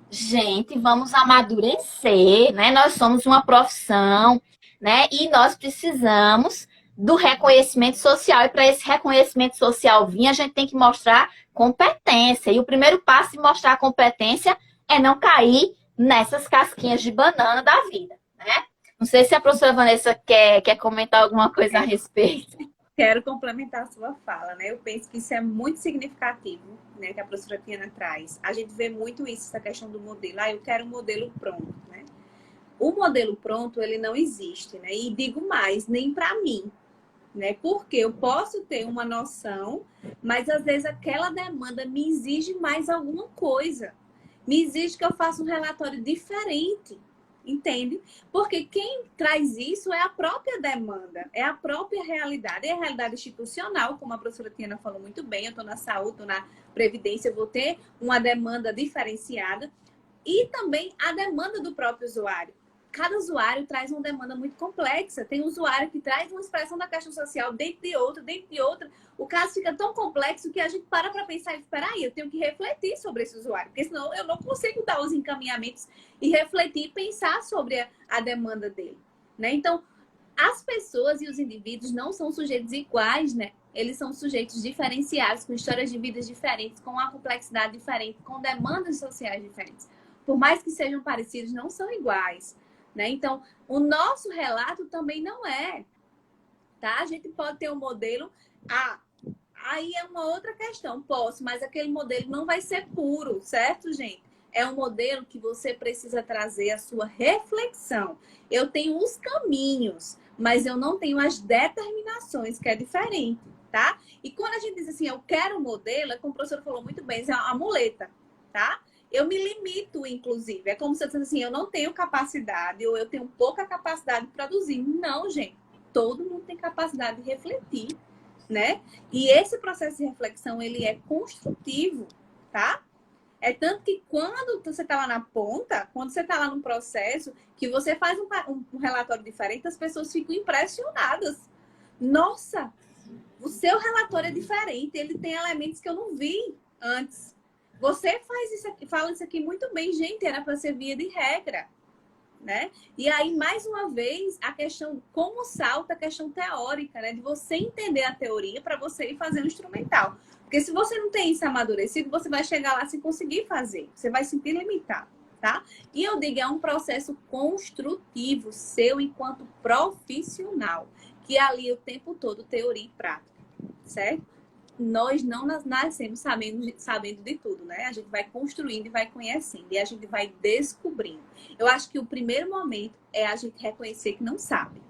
Gente, vamos amadurecer, né? Nós somos uma profissão, né? E nós precisamos do reconhecimento social. E para esse reconhecimento social vir, a gente tem que mostrar competência. E o primeiro passo de mostrar competência é não cair nessas casquinhas de banana da vida, né? Não sei se a professora Vanessa quer comentar alguma coisa a respeito. Quero complementar a sua fala, né? Eu penso que isso é muito significativo, né? Que a professora Tiana traz. A gente vê muito isso, essa questão do modelo. Eu quero um modelo pronto, né? O modelo pronto, ele não existe, né? E digo mais, nem para mim, né? Porque eu posso ter uma noção, mas às vezes aquela demanda me exige mais alguma coisa. Me exige que eu faça um relatório diferente. Entende? Porque quem traz isso é a própria demanda, é a própria realidade. É a realidade institucional, como a professora Tiana falou muito bem, eu estou na saúde, estou na previdência, eu vou ter uma demanda diferenciada. E também a demanda do próprio usuário. Cada usuário traz uma demanda muito complexa. Tem um usuário que traz uma expressão da questão social dentro de outra. O caso fica tão complexo que a gente para pensar e espera aí, eu tenho que refletir sobre esse usuário, porque senão eu não consigo dar os encaminhamentos e refletir e pensar sobre a demanda dele, né? Então, as pessoas e os indivíduos não são sujeitos iguais, né? Eles são sujeitos diferenciados, com histórias de vidas diferentes, com uma complexidade diferente, com demandas sociais diferentes. Por mais que sejam parecidos, não são iguais, né? Então, o nosso relato também não é, tá? A gente pode ter um modelo, aí é uma outra questão, posso, mas aquele modelo não vai ser puro, certo, gente? É um modelo que você precisa trazer a sua reflexão. Eu tenho os caminhos, mas eu não tenho as determinações, que é diferente, tá? E quando a gente diz assim, eu quero um modelo, é como o professor falou muito bem, é uma muleta, tá? Eu me limito, inclusive. É como se eu dissesse assim, eu não tenho capacidade, ou eu tenho pouca capacidade de produzir. Não, gente. Todo mundo tem capacidade de refletir, né? E esse processo de reflexão, ele é construtivo, tá? É tanto que quando você está lá na ponta, quando você está lá no processo, que você faz um relatório diferente, as pessoas ficam impressionadas. Nossa, o seu relatório é diferente, ele tem elementos que eu não vi antes. Você faz isso aqui, fala isso aqui muito bem, gente, era para ser via de regra, né? E aí, mais uma vez, a questão, como salta a questão teórica, né? De você entender a teoria para você ir fazer o instrumental. Porque se você não tem isso amadurecido, você vai chegar lá sem conseguir fazer. Você vai se sentir limitado, tá? E eu digo, é um processo construtivo seu enquanto profissional, que ali o tempo todo teoria e prática, certo? Nós não nascemos sabendo de tudo, né? A gente vai construindo e vai conhecendo. E a gente vai descobrindo. Eu acho que o primeiro momento é a gente reconhecer que não sabe.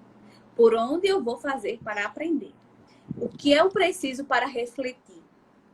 Por onde eu vou fazer para aprender? O que eu preciso para refletir,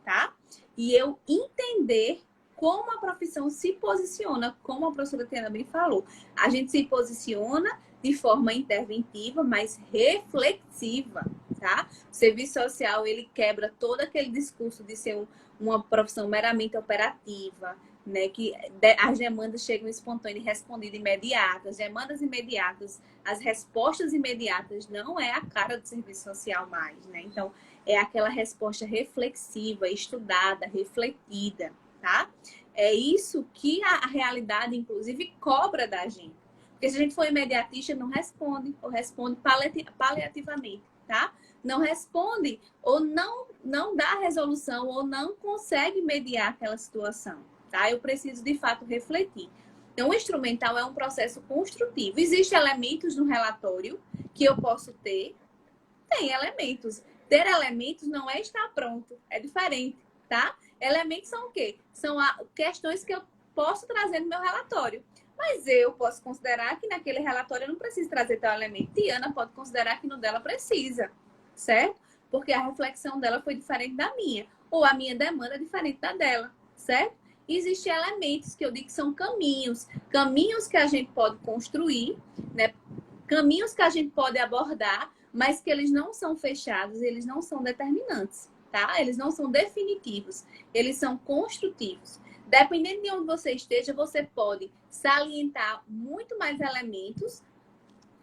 tá? E eu entender como a profissão se posiciona, como a professora Tiana bem falou. A gente se posiciona de forma interventiva, mas reflexiva, tá? O serviço social, ele quebra todo aquele discurso de ser uma profissão meramente operativa, né? Que as demandas chegam espontâneas e respondidas imediatas. Demandas imediatas, as respostas imediatas não é a cara do serviço social mais, né? Então, é aquela resposta reflexiva, estudada, refletida, tá? É isso que a realidade, inclusive, cobra da gente. Porque se a gente for imediatista, não responde, ou responde paliativamente, tá? Não responde, ou não dá resolução, ou não consegue mediar aquela situação, tá? Eu preciso, de fato, refletir. Então, o instrumental é um processo construtivo. Existem elementos no relatório que eu posso ter? Tem elementos. Ter elementos não é estar pronto, é diferente, tá? Elementos são o quê? São questões que eu posso trazer no meu relatório. Mas eu posso considerar que naquele relatório eu não preciso trazer tal elemento. Tiana pode considerar que no dela precisa, certo? Porque a reflexão dela foi diferente da minha. Ou a minha demanda é diferente da dela, certo? Existem elementos que eu digo que são caminhos. Caminhos que a gente pode construir, né? Caminhos que a gente pode abordar, mas que eles não são fechados, eles não são determinantes, tá? Eles não são definitivos, eles são construtivos. Dependendo de onde você esteja, você pode salientar muito mais elementos,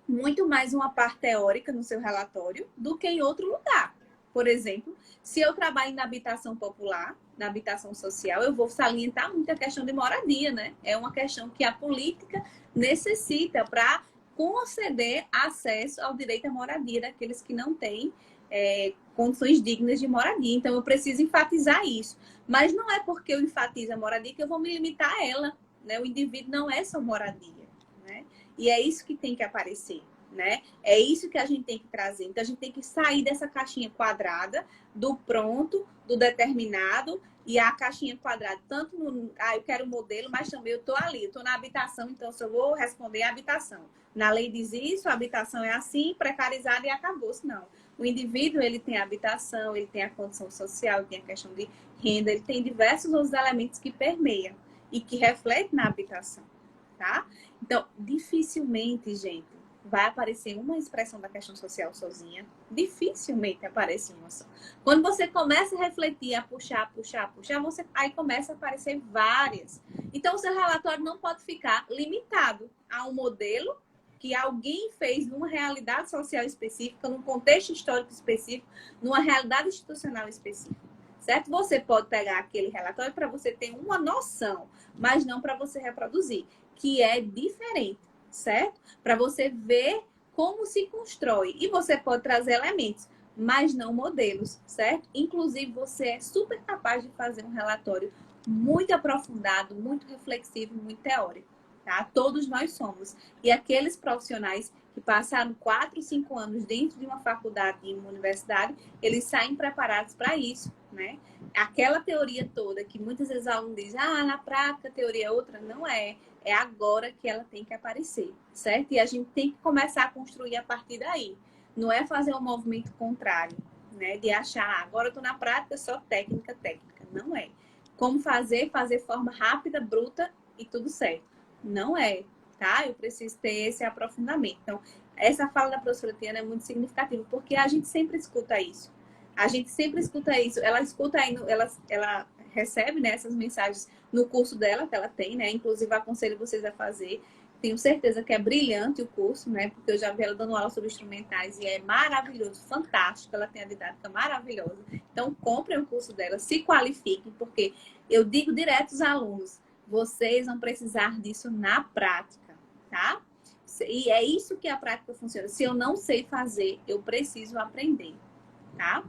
muito mais uma parte teórica no seu relatório do que em outro lugar. Por exemplo, se eu trabalho na habitação popular, na habitação social, eu vou salientar muito a questão de moradia, né? É uma questão que a política necessita para conceder acesso ao direito à moradia daqueles que não têm condições dignas de moradia. Então, eu preciso enfatizar isso. Mas não é porque eu enfatizo a moradia que eu vou me limitar a ela, né? O indivíduo não é só moradia, né? E é isso que tem que aparecer, né? É isso que a gente tem que trazer. Então, a gente tem que sair dessa caixinha quadrada, do pronto, do determinado, e a caixinha quadrada, tanto no... eu quero um modelo, mas também eu estou ali, eu estou na habitação, então eu só vou responder a habitação. Na lei diz isso, a habitação é assim, precarizada e acabou-se. Não. O indivíduo, ele tem a habitação, ele tem a condição social, ele tem a questão de renda, ele tem diversos outros elementos que permeiam e que refletem na habitação, tá? Então, dificilmente, gente, vai aparecer uma expressão da questão social sozinha. Dificilmente aparece uma só. Quando você começa a refletir, a puxar, aí começa a aparecer várias. Então, o seu relatório não pode ficar limitado a um modelo que alguém fez numa realidade social específica, num contexto histórico específico, numa realidade institucional específica. Certo? Você pode pegar aquele relatório para você ter uma noção, mas não para você reproduzir, que é diferente, certo? Para você ver como se constrói. E você pode trazer elementos, mas não modelos, certo? Inclusive, você é super capaz de fazer um relatório muito aprofundado, muito reflexivo, muito teórico, tá? Todos nós somos. E aqueles profissionais que passaram 4, 5 anos dentro de uma faculdade, de uma universidade, eles saem preparados para isso, né? Aquela teoria toda que muitas vezes o aluno diz, na prática a teoria é outra, não é. É agora que ela tem que aparecer, certo? E a gente tem que começar a construir a partir daí. Não é fazer um movimento contrário, né? De achar, agora eu estou na prática, só técnica. Não é. Como fazer forma rápida, bruta e tudo certo. Não é, tá? Eu preciso ter esse aprofundamento. Então, essa fala da professora Tiana é muito significativa, porque a gente sempre escuta isso. Ela escuta aí, ela recebe, né, essas mensagens no curso dela, que ela tem, né? Inclusive, aconselho vocês a fazer. Tenho certeza que é brilhante o curso, né? Porque eu já vi ela dando aula sobre instrumentais e é maravilhoso, fantástico. Ela tem a didática maravilhosa. Então, comprem o curso dela, se qualifiquem, porque eu digo direto aos alunos, vocês vão precisar disso na prática, tá? E é isso que a prática funciona. Se eu não sei fazer, eu preciso aprender, tá?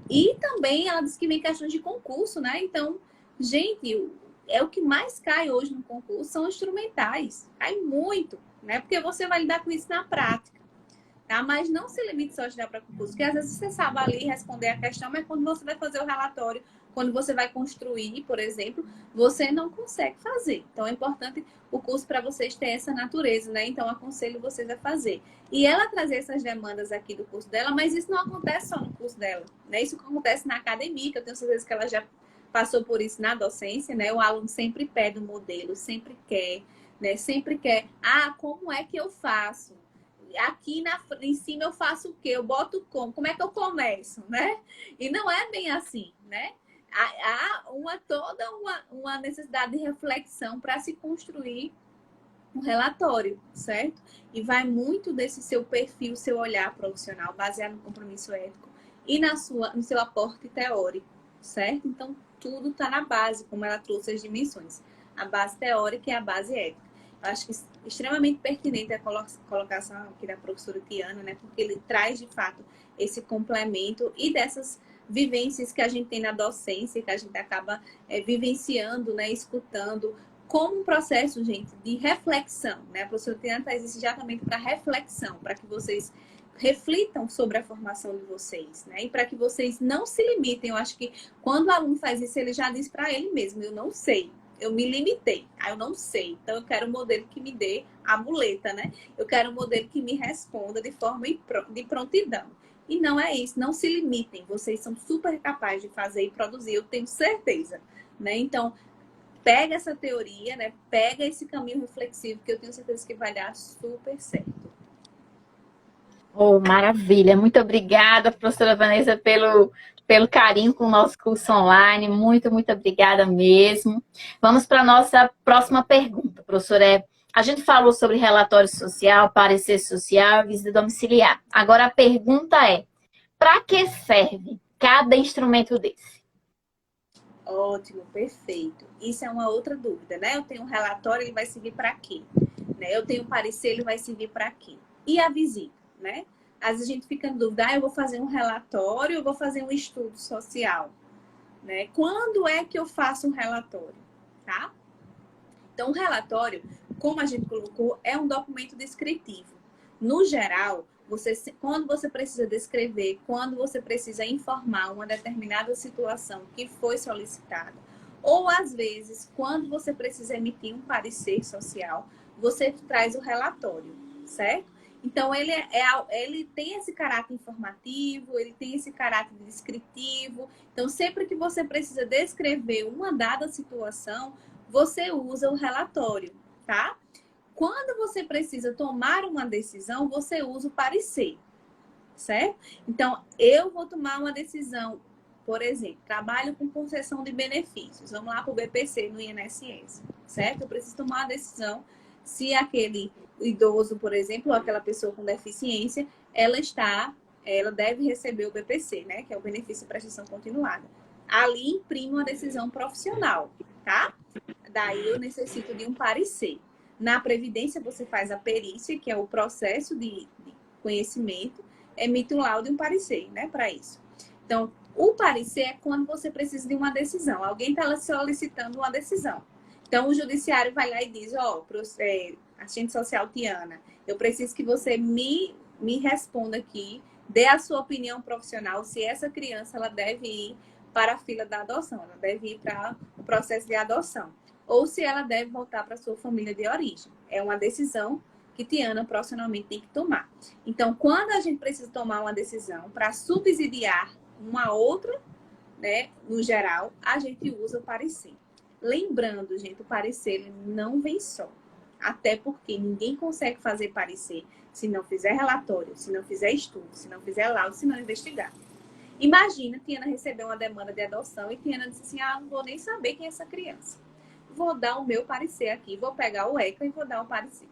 E também ela diz que vem questões de concurso, né? Então, gente, é o que mais cai hoje no concurso são instrumentais. Cai muito, né? Porque você vai lidar com isso na prática, tá? Mas não se limite só a estudar para concurso, porque às vezes você sabe ali responder a questão, mas quando você vai fazer o relatório, quando você vai construir, por exemplo, você não consegue fazer. Então, é importante o curso para vocês ter essa natureza, né? Então, aconselho vocês a fazer. E ela trazer essas demandas aqui do curso dela, mas isso não acontece só no curso dela, né? Isso acontece na academia, que eu tenho certeza que ela já passou por isso na docência, né? O aluno sempre pede um modelo, sempre quer, né? Sempre quer, como é que eu faço? Aqui em cima eu faço o quê? Eu boto como é que eu começo, né? E não é bem assim, né? Há toda uma necessidade de reflexão para se construir um relatório, certo? E vai muito desse seu perfil, seu olhar profissional, baseado no compromisso ético e no seu aporte teórico, certo? Então, tudo está na base, como ela trouxe as dimensões. A base teórica e a base ética. Eu acho que é extremamente pertinente a colocação aqui da professora Tiana, né? Porque ele traz, de fato, esse complemento e dessas vivências que a gente tem na docência, que a gente acaba vivenciando, né? Escutando, como um processo, gente, de reflexão, né? A professora Tiana traz isso exatamente para reflexão, para que vocês reflitam sobre a formação de vocês, né? E para que vocês não se limitem. Eu acho que quando o aluno faz isso, ele já diz para ele mesmo, eu não sei. Eu me limitei, eu não sei. Então, eu quero um modelo que me dê a muleta, né? Eu quero um modelo que me responda de forma de prontidão. E não é isso, não se limitem. Vocês são super capazes de fazer e produzir, eu tenho certeza, né? Então, pega essa teoria, né? Pega esse caminho reflexivo, que eu tenho certeza que vai dar super certo. Oh, maravilha. Muito obrigada, professora Vanessa, pelo carinho com o nosso curso online. Muito, muito obrigada mesmo. Vamos para a nossa próxima pergunta, professora. A gente falou sobre relatório social, parecer social e visita domiciliar. Agora a pergunta é, para que serve cada instrumento desse? Ótimo, perfeito. Isso é uma outra dúvida, né? Eu tenho um relatório, ele vai servir para quê? Né? Eu tenho um parecer, ele vai servir para quê? E a visita, né? Às vezes a gente fica em dúvida, eu vou fazer um relatório, eu vou fazer um estudo social, né? Quando é que eu faço um relatório, tá? Então, o relatório, como a gente colocou, é um documento descritivo. No geral, quando você precisa descrever, quando você precisa informar uma determinada situação que foi solicitada, ou às vezes, quando você precisa emitir um parecer social, você traz o relatório, certo? Então, ele tem esse caráter informativo, ele tem esse caráter descritivo. Então, sempre que você precisa descrever uma dada situação, você usa o relatório, tá? Quando você precisa tomar uma decisão, você usa o parecer, certo? Então, eu vou tomar uma decisão, por exemplo, trabalho com concessão de benefícios. Vamos lá para o BPC no INSS, certo? Eu preciso tomar uma decisão se aquele idoso, por exemplo, ou aquela pessoa com deficiência, ela deve receber o BPC, né? Que é o benefício de prestação continuada. Ali imprime uma decisão profissional, tá? Daí eu necessito de um parecer. Na Previdência, você faz a perícia, que é o processo de conhecimento, emite um laudo e um parecer, né, para isso. Então, o parecer é quando você precisa de uma decisão. Alguém está solicitando uma decisão. Então, o judiciário vai lá e diz, assistente social Tiana, eu preciso que você me responda aqui, dê a sua opinião profissional se essa criança ela deve ir para a fila da adoção, ela deve ir para o processo de adoção, ou se ela deve voltar para a sua família de origem. É uma decisão que Tiana profissionalmente tem que tomar. Então, quando a gente precisa tomar uma decisão para subsidiar uma outra, né, no geral, a gente usa o parecer. Lembrando, gente, o parecer ele não vem só. Até porque ninguém consegue fazer parecer se não fizer relatório, se não fizer estudo, se não fizer laudo, se não investigar. Imagina, Tiana recebeu uma demanda de adoção e Tiana disse assim, não vou nem saber quem é essa criança. Vou dar o meu parecer aqui, vou pegar o ECA e vou dar o parecer.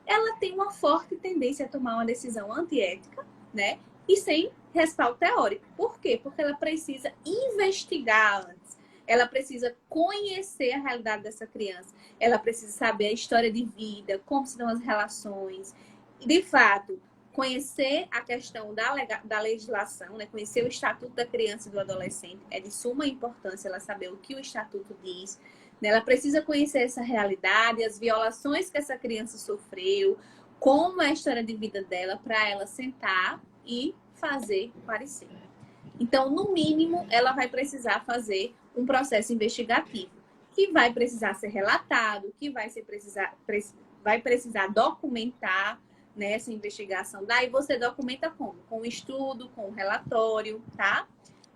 Ela tem uma forte tendência a tomar uma decisão antiética, né? E sem respaldo teórico. Por quê? Porque ela precisa investigar antes. Ela precisa conhecer a realidade dessa criança. Ela precisa saber a história de vida, como se dão as relações. De fato, conhecer a questão da legislação, né? Conhecer o Estatuto da Criança e do Adolescente. É de suma importância ela saber o que o Estatuto diz. Ela precisa conhecer essa realidade, as violações que essa criança sofreu, como é a história de vida dela, para ela sentar e fazer o parecer. Então, no mínimo, ela vai precisar fazer um processo investigativo, que vai precisar ser relatado, que vai precisar documentar, né, essa investigação. Daí você documenta como? Com o estudo, com o relatório, tá?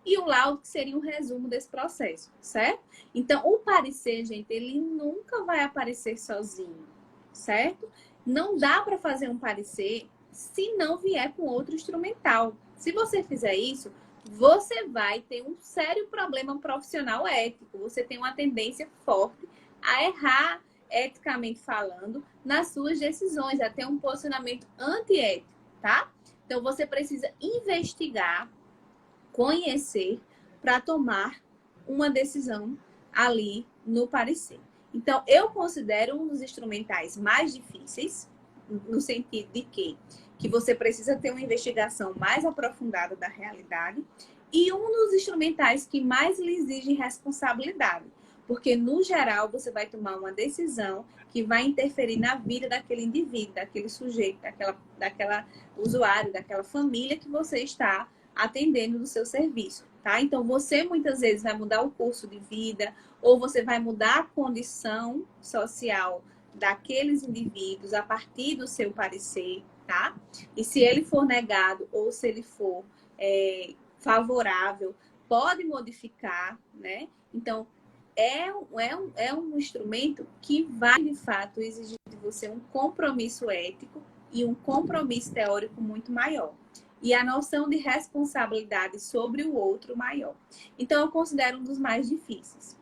E o laudo que seria um resumo desse processo, certo? Então, o parecer, gente, ele nunca vai aparecer sozinho, certo? Não dá para fazer um parecer se não vier com outro instrumental. Se você fizer isso, você vai ter um sério problema profissional ético. Você tem uma tendência forte a errar, eticamente falando, nas suas decisões, a ter um posicionamento antiético, tá? Então, você precisa investigar, conhecer para tomar uma decisão ali no parecer. Então, eu considero um dos instrumentais mais difíceis, no sentido de que você precisa ter uma investigação mais aprofundada da realidade, e um dos instrumentais que mais lhe exige responsabilidade, porque, no geral, você vai tomar uma decisão que vai interferir na vida daquele indivíduo, daquele sujeito, daquela usuário, daquela família que você está atendendo no seu serviço, tá? Então, você muitas vezes vai mudar o curso de vida ou você vai mudar a condição social daqueles indivíduos a partir do seu parecer, tá? E se ele for negado ou se ele for favorável, pode modificar, né? Então, é um instrumento que vai, de fato, exigir de você um compromisso ético e um compromisso teórico muito maior. e a noção de responsabilidade sobre o outro maior. Então, eu considero um dos mais difíceis.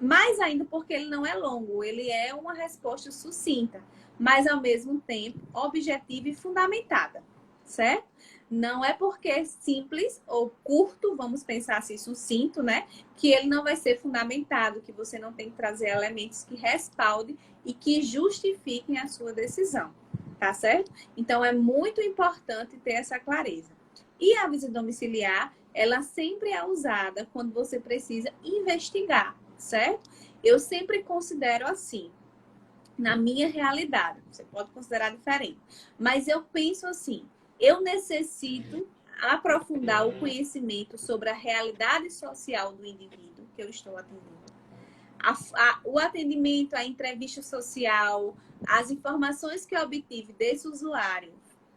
Mais ainda porque ele não é longo, ele é uma resposta sucinta, mas ao mesmo tempo objetiva e fundamentada, certo? Não é porque é simples ou curto, vamos pensar assim, sucinto, né? Que ele não vai ser fundamentado, que você não tem que trazer elementos que respaldem e que justifiquem a sua decisão, tá certo? Então é muito importante ter essa clareza. E a visita domiciliar, ela sempre é usada quando você precisa investigar, certo? Eu sempre considero assim, na minha realidade. Você pode considerar diferente. Mas eu penso assim, eu necessito aprofundar o conhecimento sobre a realidade social do indivíduo que eu estou atendendo. O atendimento, a entrevista social, as informações que eu obtive desse usuário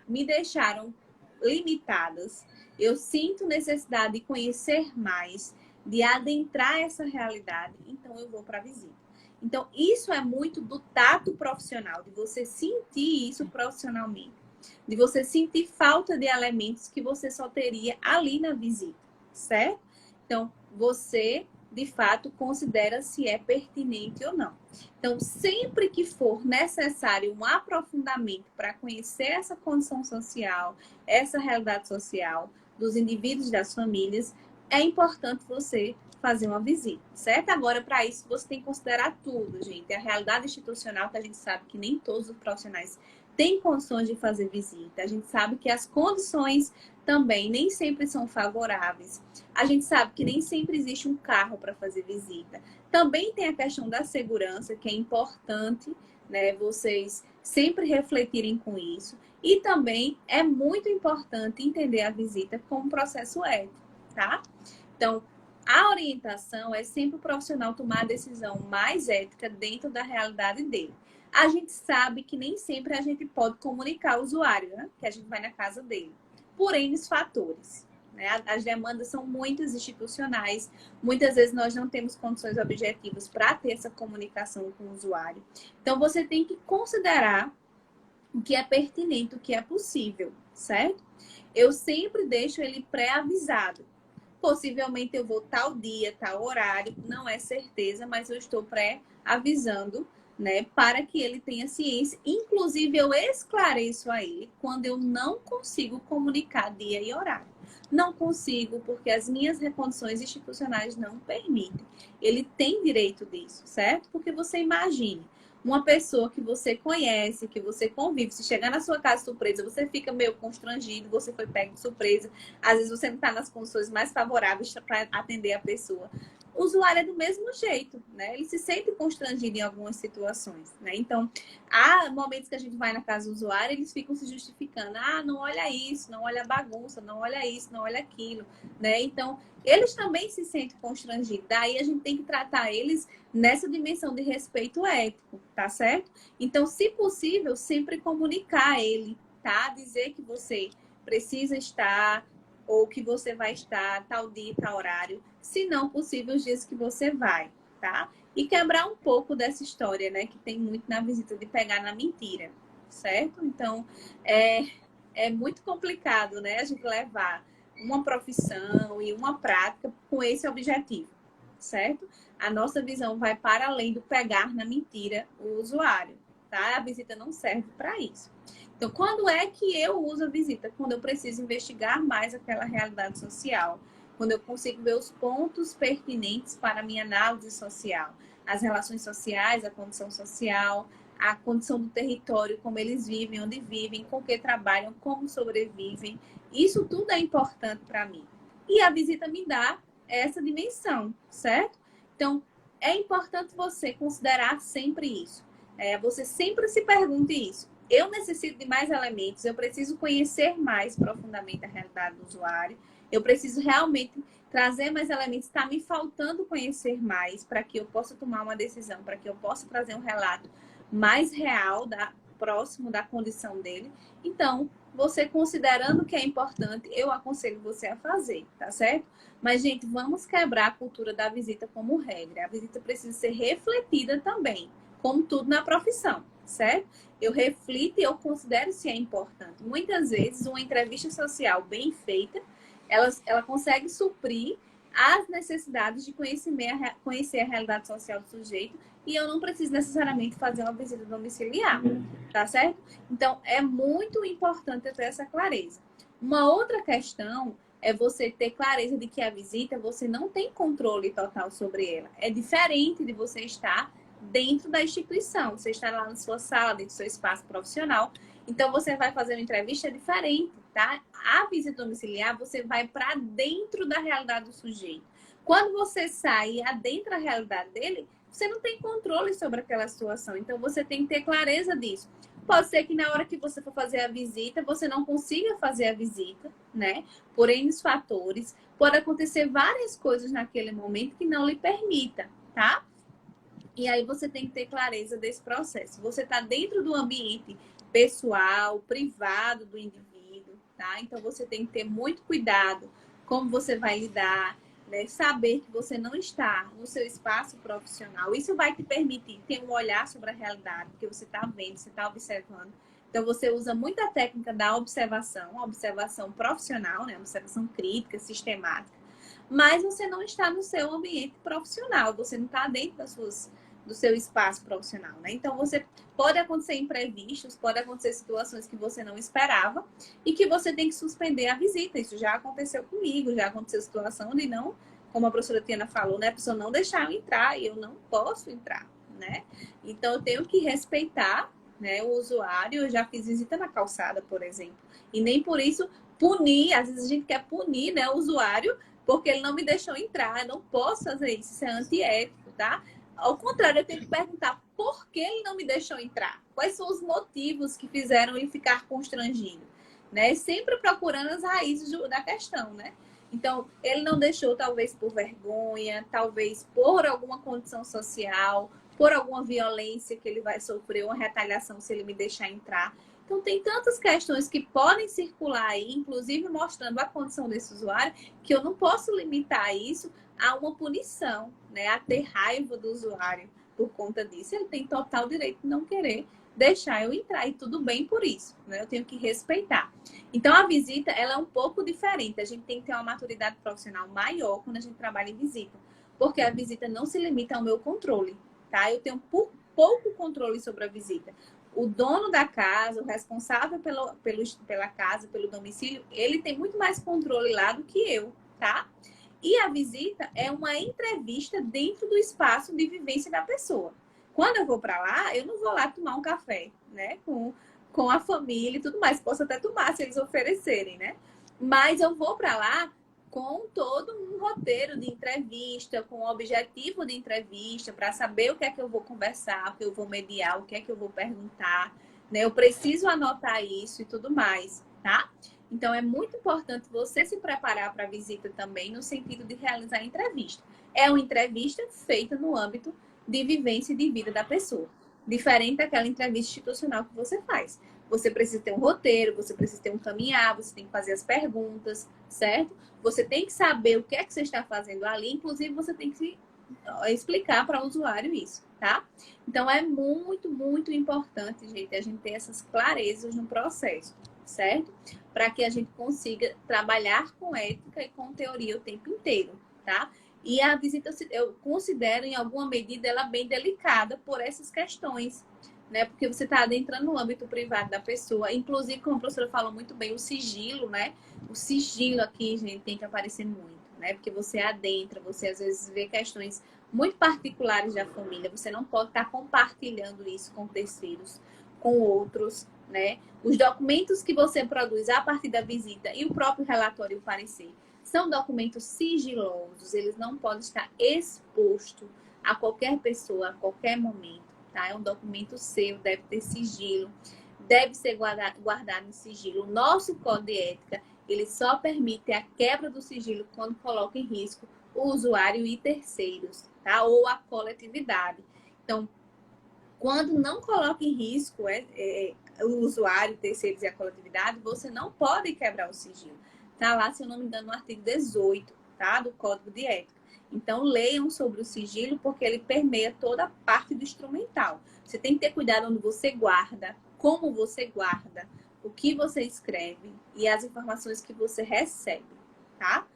me deixaram limitadas. Eu sinto necessidade de conhecer mais, de adentrar essa realidade, então eu vou para a visita. Então, isso é muito do tato profissional, de você sentir isso profissionalmente, de você sentir falta de elementos que você só teria ali na visita, certo? Então, você, de fato, considera se é pertinente ou não. Então, sempre que for necessário um aprofundamento para conhecer essa condição social, essa realidade social dos indivíduos e das famílias, é importante você fazer uma visita, certo? Agora, para isso, você tem que considerar tudo, gente. A realidade institucional, que a gente sabe que nem todos os profissionais têm condições de fazer visita. A gente sabe que as condições também nem sempre são favoráveis. A gente sabe que nem sempre existe um carro para fazer visita. Também tem a questão da segurança, que é importante, né, vocês sempre refletirem com isso. E também é muito importante entender a visita como um processo ético, tá? Então, a orientação é sempre o profissional tomar a decisão mais ética dentro da realidade dele. A gente sabe que nem sempre a gente pode comunicar ao usuário, né? Que a gente vai na casa dele, por N fatores. Né? As demandas são muitas institucionais, muitas vezes nós não temos condições objetivas para ter essa comunicação com o usuário. Então, você tem que considerar o que é pertinente, o que é possível, certo? Eu sempre deixo ele pré-avisado. Possivelmente eu vou tal dia, tal horário, não é certeza, mas eu estou pré-avisando, né, para que ele tenha ciência. Inclusive, eu esclareço a ele quando eu não consigo comunicar dia e horário. Não consigo, porque as minhas condições institucionais não permitem. Ele tem direito disso, certo? Porque você imagine, uma pessoa que você conhece, que você convive, se chegar na sua casa surpresa, você fica meio constrangido, você foi pego de surpresa, às vezes você não está nas condições mais favoráveis para atender a pessoa. O usuário é do mesmo jeito, né? Ele se sente constrangido em algumas situações, né? Então, há momentos que a gente vai na casa do usuário, eles ficam se justificando. Ah, não olha isso, não olha a bagunça, não olha isso, não olha aquilo, né? Então, eles também se sentem constrangidos. Daí a gente tem que tratar eles nessa dimensão de respeito ético, tá certo? Então, se possível, sempre comunicar a ele, tá? Dizer que você precisa estar ou que você vai estar tal dia, tal horário. Se não possível, os dias que você vai, tá? E quebrar um pouco dessa história, né? Que tem muito na visita de pegar na mentira, certo? Então, é muito complicado, né? A gente levar uma profissão e uma prática com esse objetivo, certo? A nossa visão vai para além do pegar na mentira o usuário, tá? A visita não serve para isso. Então, quando é que eu uso a visita? Quando eu preciso investigar mais aquela realidade social, quando eu consigo ver os pontos pertinentes para a minha análise social, as relações sociais, a condição social, a condição do território, como eles vivem, onde vivem, com que trabalham, como sobrevivem. Isso tudo é importante para mim. E a visita me dá essa dimensão, certo? Então, é importante você considerar sempre isso. Você sempre se pergunte isso. Eu necessito de mais elementos, eu preciso conhecer mais profundamente a realidade do usuário, eu preciso realmente trazer mais elementos, está me faltando conhecer mais para que eu possa tomar uma decisão, para que eu possa trazer um relato mais real, próximo da condição dele. Então, você considerando que é importante, eu aconselho você a fazer, tá certo? Mas, gente, vamos quebrar a cultura da visita como regra. A visita precisa ser refletida também, como tudo na profissão. certo? Eu reflito e eu considero se é importante. Muitas vezes, uma entrevista social bem feita, ela consegue suprir as necessidades de conhecer a realidade social do sujeito e eu não preciso necessariamente fazer uma visita domiciliar, tá certo? Então, é muito importante ter essa clareza. Uma outra questão é você ter clareza de que a visita, você não tem controle total sobre ela. É diferente de você estar dentro da instituição. Você está lá na sua sala, dentro do seu espaço profissional. Então, você vai fazer uma entrevista diferente, tá? A visita domiciliar, você vai para dentro da realidade do sujeito. Quando você sai e adentra a realidade dele, você não tem controle sobre aquela situação. Então, você tem que ter clareza disso. Pode ser que na hora que você for fazer a visita, você não consiga fazer a visita, né? Por N fatores. Pode acontecer várias coisas naquele momento que não lhe permita, tá? E aí você tem que ter clareza desse processo. Você está dentro do ambiente pessoal, privado do indivíduo, tá? Então você tem que ter muito cuidado como você vai lidar, né? Saber que você não está no seu espaço profissional. Isso vai te permitir ter um olhar sobre a realidade, porque você está vendo, você está observando. Então você usa muita técnica da observação, observação profissional, né? Observação crítica, sistemática. Mas você não está no seu ambiente profissional, você não está dentro do seu espaço profissional, né? Então, pode acontecer imprevistos, pode acontecer situações que você não esperava e que você tem que suspender a visita. Isso já aconteceu comigo, já aconteceu situação de não, como a professora Tiana falou, né? A pessoa não deixar eu entrar e eu não posso entrar, né? Então, eu tenho que respeitar, né, o usuário. Eu já fiz visita na calçada, por exemplo, e nem por isso punir. Às vezes a gente quer punir, né, o usuário porque ele não me deixou entrar. Eu não posso fazer isso, isso é antiético, tá? Ao contrário, eu tenho que perguntar por que ele não me deixou entrar. Quais são os motivos que fizeram ele ficar constrangido, né? Sempre procurando as raízes da questão, né? Então, ele não deixou talvez por vergonha, talvez por alguma condição social, por alguma violência que ele vai sofrer, uma retaliação se ele me deixar entrar. Então, tem tantas questões que podem circular aí, inclusive mostrando a condição desse usuário, que eu não posso limitar isso a uma punição, né? A ter raiva do usuário por conta disso. Ele tem total direito de não querer deixar eu entrar e tudo bem por isso, né? Eu tenho que respeitar. Então, a visita, ela é um pouco diferente. A gente tem que ter uma maturidade profissional maior quando a gente trabalha em visita, porque a visita não se limita ao meu controle, tá? Eu tenho pouco controle sobre a visita. O dono da casa, o responsável pela casa, pelo domicílio, ele tem muito mais controle lá do que eu, tá? E a visita é uma entrevista dentro do espaço de vivência da pessoa. Quando eu vou para lá, eu não vou lá tomar um café, né? Com a família e tudo mais. Posso até tomar se eles oferecerem, né? Mas eu vou para lá com todo um roteiro de entrevista, com o objetivo de entrevista, para saber o que é que eu vou conversar, o que eu vou mediar, o que é que eu vou perguntar, né? Eu preciso anotar isso e tudo mais, tá? Então, é muito importante você se preparar para a visita também, no sentido de realizar a entrevista. É uma entrevista feita no âmbito de vivência e de vida da pessoa. Diferente daquela entrevista institucional que você faz. Você precisa ter um roteiro, você precisa ter um caminhar, você tem que fazer as perguntas, certo? Você tem que saber o que é que você está fazendo ali, inclusive você tem que explicar para o usuário isso, tá? Então, é muito, muito importante, gente, a gente ter essas clarezas no processo, certo? Para que a gente consiga trabalhar com ética e com teoria o tempo inteiro, tá? E a visita, eu considero, em alguma medida, ela bem delicada por essas questões, né? Porque você está adentrando no âmbito privado da pessoa. Inclusive, como a professora falou muito bem, o sigilo, né? O sigilo aqui, gente, tem que aparecer muito, né? Porque você adentra, você às vezes vê questões muito particulares da família. Você não pode estar compartilhando isso com terceiros, com outros, né? Os documentos que você produz a partir da visita e o próprio relatório e o parecer são documentos sigilosos, eles não podem estar expostos a qualquer pessoa, a qualquer momento, tá? É um documento seu, deve ter sigilo, deve ser guardado em sigilo. O nosso código de ética, ele só permite a quebra do sigilo quando coloca em risco o usuário e terceiros, tá? Ou a coletividade. Então, quando não coloca em risco o usuário, terceiros e a coletividade, você não pode quebrar o sigilo. Tá lá, se eu não me engano, no artigo 18, tá? Do Código de Ética. Então, leiam sobre o sigilo, porque ele permeia toda a parte do instrumental. Você tem que ter cuidado onde você guarda, como você guarda, o que você escreve e as informações que você recebe, tá?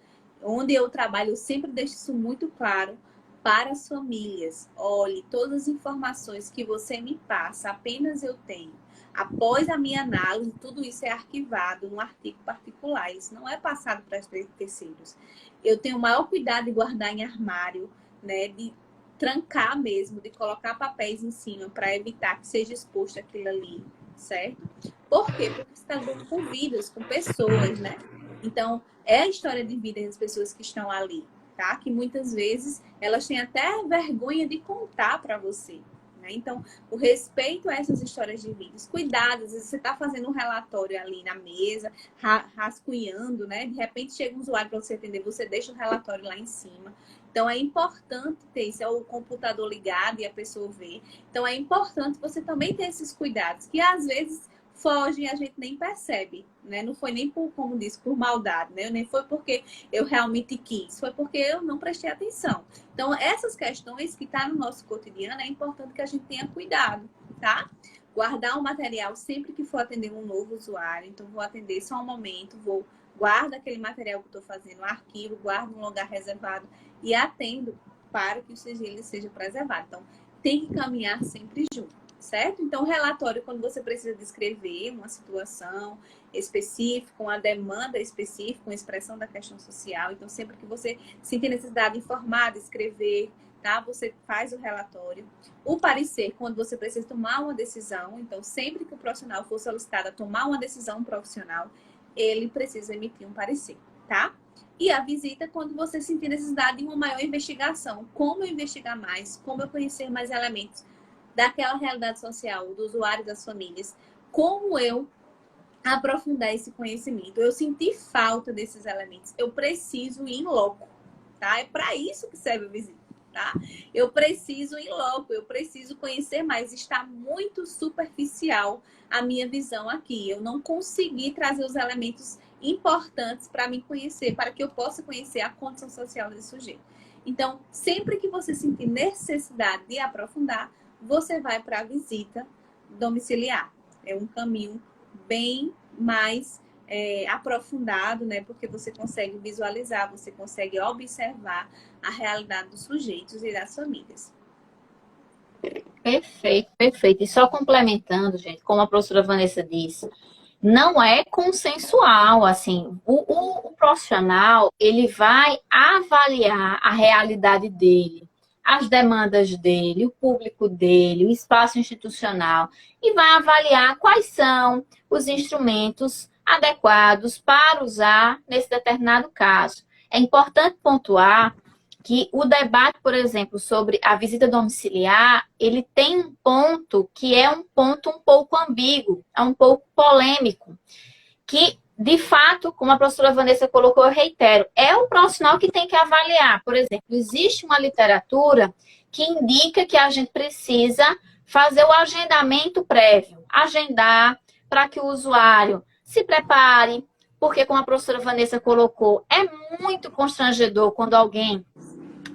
Onde eu trabalho, eu sempre deixo isso muito claro para as famílias. Olhe, todas as informações que você me passa, apenas eu tenho. Após a minha análise, tudo isso é arquivado num artigo particular. Isso não é passado para terceiros. Eu tenho o maior cuidado de guardar em armário, né? De trancar mesmo, de colocar papéis em cima para evitar que seja exposto aquilo ali, certo? Por quê? Porque você está lidando com vidas, com pessoas, né? Então, é a história de vida das pessoas que estão ali, tá? Que muitas vezes elas têm até vergonha de contar para você, né? Então, o respeito a essas histórias de vida, cuidado, às vezes você está fazendo um relatório ali na mesa, rascunhando, né? De repente chega um usuário para você atender, você deixa o relatório lá em cima. Então, é importante ter isso, é o computador ligado e a pessoa vê. Então, é importante você também ter esses cuidados, que às vezes fogem e a gente nem percebe, né? Não foi nem por, como disse, por maldade, né? Nem foi porque eu realmente quis, foi porque eu não prestei atenção. Então, essas questões que estão no nosso cotidiano, é importante que a gente tenha cuidado, tá? Guardar o material sempre que for atender um novo usuário. Então, vou atender só um momento, guardo aquele material que eu estou fazendo, arquivo, guardo um lugar reservado e atendo para que o sigilo seja preservado. Então, tem que caminhar sempre junto. Certo? Então, o relatório, quando você precisa descrever uma situação específica, uma demanda específica, uma expressão da questão social. Então, sempre que você sentir necessidade de informar, de escrever, tá? Você faz o relatório. O parecer, quando você precisa tomar uma decisão. Então, sempre que o profissional for solicitado a tomar uma decisão profissional, ele precisa emitir um parecer, tá? E a visita, quando você sentir necessidade de uma maior investigação. Como eu investigar mais? Como eu conhecer mais elementos daquela realidade social, do usuário, das famílias, como eu aprofundar esse conhecimento. Eu senti falta desses elementos. Eu preciso ir em loco, tá? É para isso que serve a visita, tá? Eu preciso ir em loco, eu preciso conhecer mais. Está muito superficial a minha visão aqui. Eu não consegui trazer os elementos importantes para me conhecer, para que eu possa conhecer a condição social desse sujeito. Então, sempre que você sentir necessidade de aprofundar, você vai para a visita domiciliar. É um caminho bem mais aprofundado, né? Porque você consegue visualizar, você consegue observar a realidade dos sujeitos e das famílias. Perfeito, perfeito. E só complementando, gente, como a professora Vanessa disse, não é consensual, assim, o profissional, ele vai avaliar a realidade dele, as demandas dele, o público dele, o espaço institucional, e vai avaliar quais são os instrumentos adequados para usar nesse determinado caso. É importante pontuar que o debate, por exemplo, sobre a visita domiciliar, ele tem um ponto que é um ponto um pouco ambíguo, é um pouco polêmico, que, de fato, como a professora Vanessa colocou, eu reitero, é o profissional que tem que avaliar. Por exemplo, existe uma literatura que indica que a gente precisa fazer o agendamento prévio, agendar para que o usuário se prepare, porque, como a professora Vanessa colocou, é muito constrangedor quando alguém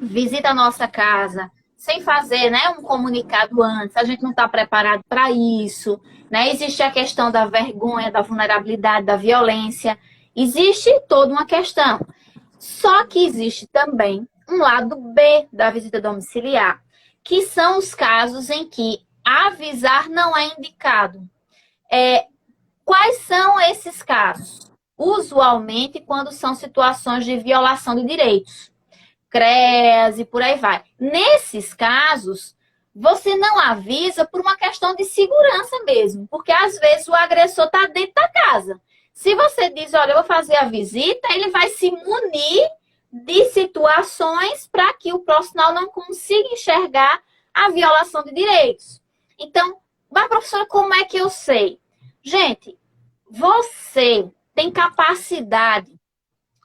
visita a nossa casa sem fazer, né, um comunicado antes, a gente não está preparado para isso, né? Existe a questão da vergonha, da vulnerabilidade, da violência, existe toda uma questão. Só que existe também um lado B da visita domiciliar, que são os casos em que avisar não é indicado. Quais são esses casos? Usualmente, quando são situações de violação de direitos. CREAS e por aí vai. Nesses casos, você não avisa por uma questão de segurança mesmo, porque às vezes o agressor está dentro da casa. Se você diz, olha, eu vou fazer a visita, ele vai se munir de situações para que o profissional não consiga enxergar a violação de direitos. Então, mas professora, como é que eu sei? Gente, você tem capacidade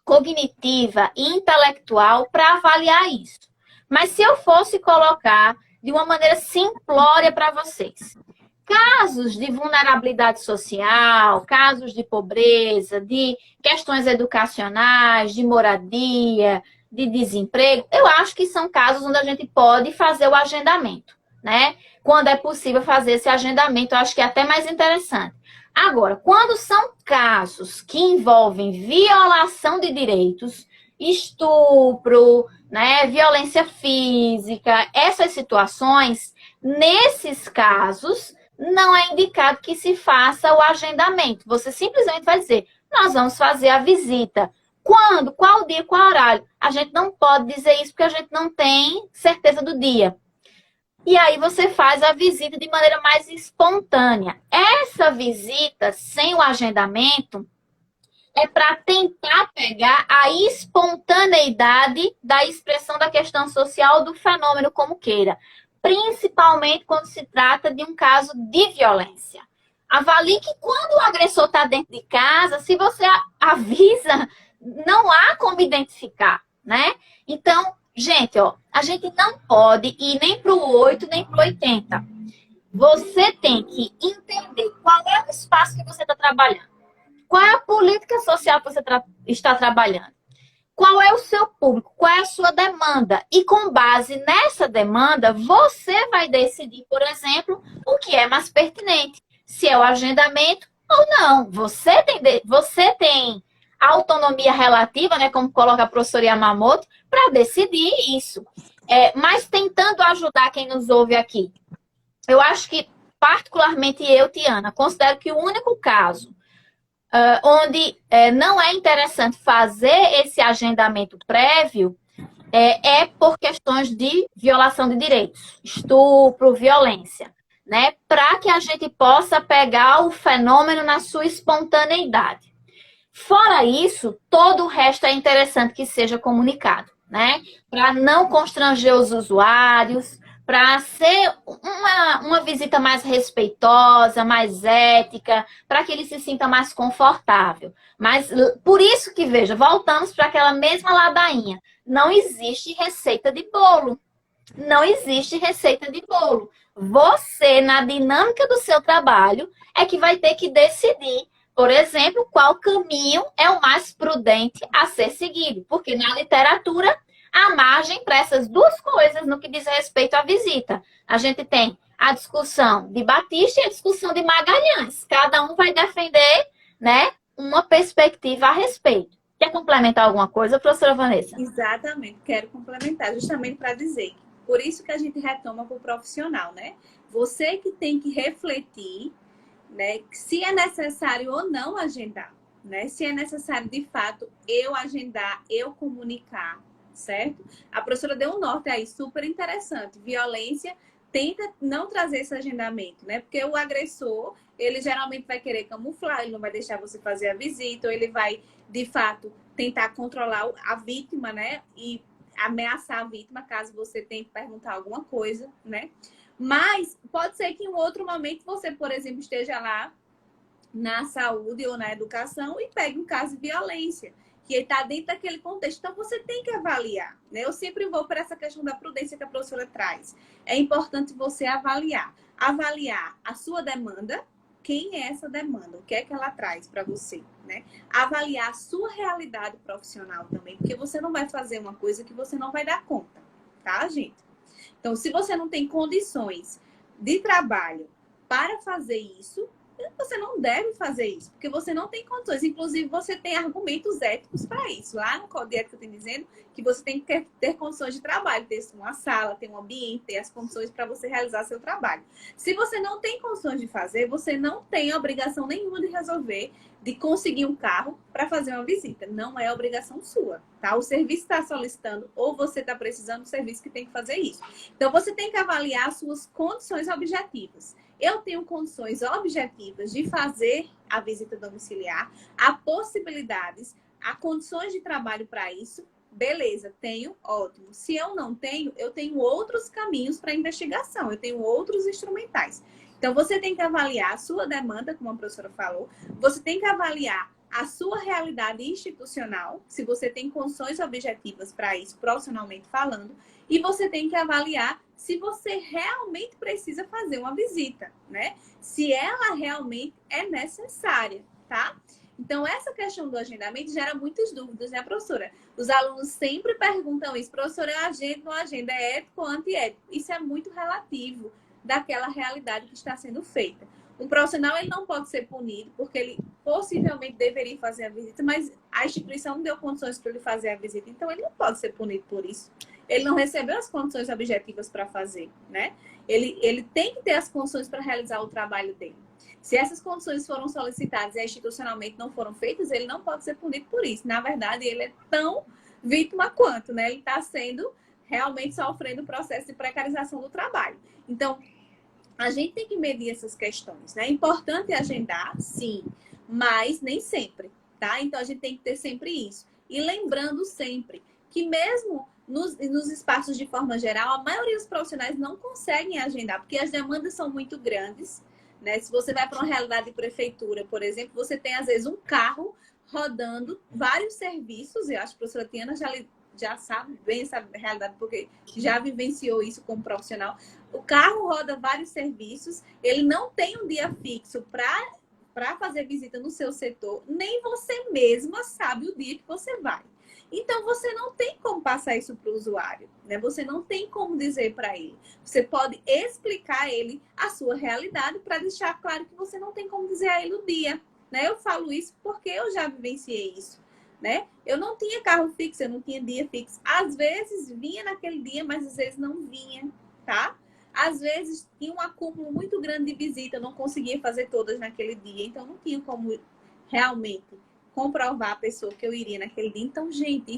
cognitiva e intelectual para avaliar isso. Mas se eu fosse colocar de uma maneira simplória para vocês, casos de vulnerabilidade social, casos de pobreza, de questões educacionais, de moradia, de desemprego, eu acho que são casos onde a gente pode fazer o agendamento, né? Quando é possível fazer esse agendamento, eu acho que é até mais interessante. Agora, quando são casos que envolvem violação de direitos, estupro, né, violência física, essas situações, nesses casos, não é indicado que se faça o agendamento. Você simplesmente vai dizer, nós vamos fazer a visita. Quando? Qual dia? Qual horário? A gente não pode dizer isso porque a gente não tem certeza do dia. E aí você faz a visita de maneira mais espontânea. Essa visita, sem o agendamento, é para tentar pegar a espontaneidade da expressão da questão social do fenômeno como queira. Principalmente quando se trata de um caso de violência. Avalie que quando o agressor está dentro de casa, se você avisa, não há como identificar, né? Então, gente, ó, a gente não pode ir nem para o 8, nem para o 80. Você tem que entender qual é o espaço que você está trabalhando. Qual é a política social que você está trabalhando? Qual é o seu público? Qual é a sua demanda? E com base nessa demanda, você vai decidir, por exemplo, o que é mais pertinente. Se é o agendamento ou não. Você tem autonomia relativa, né, como coloca a professora Yamamoto, para decidir isso. Mas tentando ajudar quem nos ouve aqui. Eu acho que, particularmente eu, Tiana, considero que o único caso onde não é interessante fazer esse agendamento prévio é por questões de violação de direitos, estupro, violência, né? Para que a gente possa pegar o fenômeno na sua espontaneidade. Fora isso, todo o resto é interessante que seja comunicado, né? Para não constranger os usuários, para ser uma visita mais respeitosa, mais ética, para que ele se sinta mais confortável. Mas por isso que, veja, voltamos para aquela mesma ladainha. Não existe receita de bolo. Não existe receita de bolo. Você, na dinâmica do seu trabalho, é que vai ter que decidir, por exemplo, qual caminho é o mais prudente a ser seguido. Porque na literatura há margem para essas duas coisas no que diz respeito à visita. A gente tem a discussão de Batista e a discussão de Magalhães. Cada um vai defender, né, uma perspectiva a respeito. Quer complementar alguma coisa, professora Vanessa? Exatamente, quero complementar, justamente para dizer. Por isso que a gente retoma para o profissional, né? Você que tem que refletir, né, se é necessário ou não agendar, né? Se é necessário, de fato, eu agendar, eu comunicar, certo? A professora deu um norte aí, super interessante. Violência, tenta não trazer esse agendamento, né? Porque o agressor, ele geralmente vai querer camuflar, ele não vai deixar você fazer a visita, ou ele vai, de fato, tentar controlar a vítima, né? E ameaçar a vítima, caso você tenha que perguntar alguma coisa, né? Mas pode ser que em um outro momento você, por exemplo, esteja lá na saúde ou na educação e pegue um caso de violência, que está dentro daquele contexto. Então, você tem que avaliar, né? Eu sempre vou para essa questão da prudência que a professora traz. É importante você avaliar. Avaliar a sua demanda, quem é essa demanda, o que é que ela traz para você, né? Avaliar a sua realidade profissional também, porque você não vai fazer uma coisa que você não vai dar conta, tá, gente? Então, se você não tem condições de trabalho para fazer isso, você não deve fazer isso, porque você não tem condições. Inclusive, você tem argumentos éticos para isso. Lá no Código de Ética tem dizendo que você tem que ter condições de trabalho, ter uma sala, ter um ambiente, ter as condições para você realizar seu trabalho. Se você não tem condições de fazer, você não tem obrigação nenhuma de resolver, de conseguir um carro para fazer uma visita. Não é obrigação sua, tá? O serviço está solicitando ou você está precisando do serviço que tem que fazer isso. Então, você tem que avaliar as suas condições objetivas. Eu tenho condições objetivas de fazer a visita domiciliar, há possibilidades, há condições de trabalho para isso, beleza, tenho, ótimo. Se eu não tenho, eu tenho outros caminhos para investigação, eu tenho outros instrumentais. Então, você tem que avaliar a sua demanda, como a professora falou, você tem que avaliar a sua realidade institucional, se você tem condições objetivas para isso, profissionalmente falando, e você tem que avaliar se você realmente precisa fazer uma visita, né? Se ela realmente é necessária, tá? Então, essa questão do agendamento gera muitas dúvidas, né, professora? Os alunos sempre perguntam isso, professora, eu agendo, não agenda, é ético ou antiético? Isso é muito relativo daquela realidade que está sendo feita. Um profissional, ele não pode ser punido, porque ele possivelmente deveria fazer a visita, mas a instituição não deu condições para ele fazer a visita, então ele não pode ser punido por isso. Ele não recebeu as condições objetivas para fazer, né? Ele tem que ter as condições para realizar o trabalho dele. Se essas condições foram solicitadas e institucionalmente não foram feitas, ele não pode ser punido por isso. Na verdade, ele é tão vítima quanto, né? Ele está sendo realmente sofrendo o processo de precarização do trabalho. Então, a gente tem que medir essas questões, né? É importante agendar, sim, mas nem sempre, tá? Então, a gente tem que ter sempre isso. E lembrando sempre que mesmo nos espaços de forma geral, a maioria dos profissionais não conseguem agendar, porque as demandas são muito grandes, né? Se você vai para uma realidade de prefeitura, por exemplo, você tem, às vezes, um carro rodando vários serviços. Eu acho que a professora Tiana já sabe bem essa realidade, porque já vivenciou isso como profissional. O carro roda vários serviços, ele não tem um dia fixo para fazer visita no seu setor, nem você mesma sabe o dia que você vai. Então, você não tem como passar isso para o usuário, né? Você não tem como dizer para ele. Você pode explicar a ele a sua realidade para deixar claro que você não tem como dizer a ele o dia, né? Eu falo isso porque eu já vivenciei isso, né? Eu não tinha carro fixo, eu não tinha dia fixo. Às vezes vinha naquele dia, mas às vezes não vinha, tá? Às vezes tinha um acúmulo muito grande de visita, eu não conseguia fazer todas naquele dia, então não tinha como realmente comprovar a pessoa que eu iria naquele dia. Então, gente,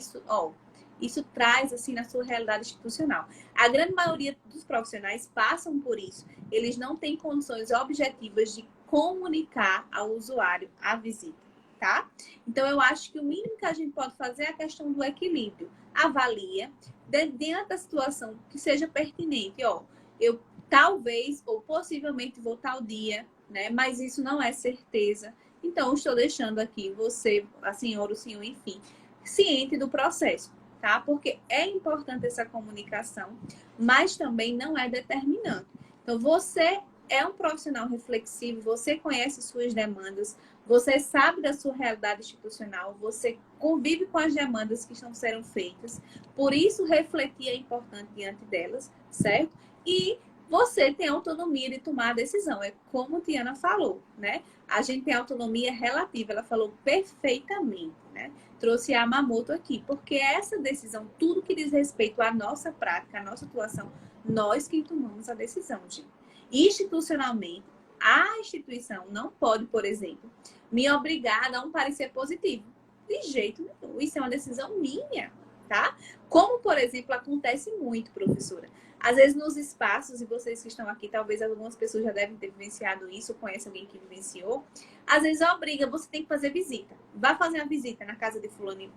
isso traz assim na sua realidade institucional. A grande maioria dos profissionais passam por isso. Eles não têm condições objetivas de comunicar ao usuário a visita, tá? Então, eu acho que o mínimo que a gente pode fazer é a questão do equilíbrio. Avalia, dentro da situação que seja pertinente. Eu talvez ou possivelmente vou tal dia, né? Mas isso não é certeza. Então, estou deixando aqui você, a senhora, o senhor, enfim, ciente do processo, tá? Porque é importante essa comunicação, mas também não é determinante. Então, você é um profissional reflexivo, você conhece suas demandas, você sabe da sua realidade institucional, você convive com as demandas que estão sendo feitas, por isso refletir é importante diante delas, certo? E você tem autonomia de tomar a decisão, é como a Tiana falou, né? A gente tem autonomia relativa, ela falou perfeitamente, né? Trouxe a Yamamoto aqui, porque essa decisão, tudo que diz respeito à nossa prática, à nossa atuação, nós que tomamos a decisão, gente. Institucionalmente, a instituição não pode, por exemplo, me obrigar a dar um parecer positivo. De jeito nenhum. Isso é uma decisão minha, tá? Como, por exemplo, acontece muito, professora. Às vezes nos espaços, e vocês que estão aqui, talvez algumas pessoas já devem ter vivenciado isso, ou conhecem alguém que vivenciou. Às vezes obriga, você tem que fazer visita. Vá fazer uma visita na casa de fulaninho.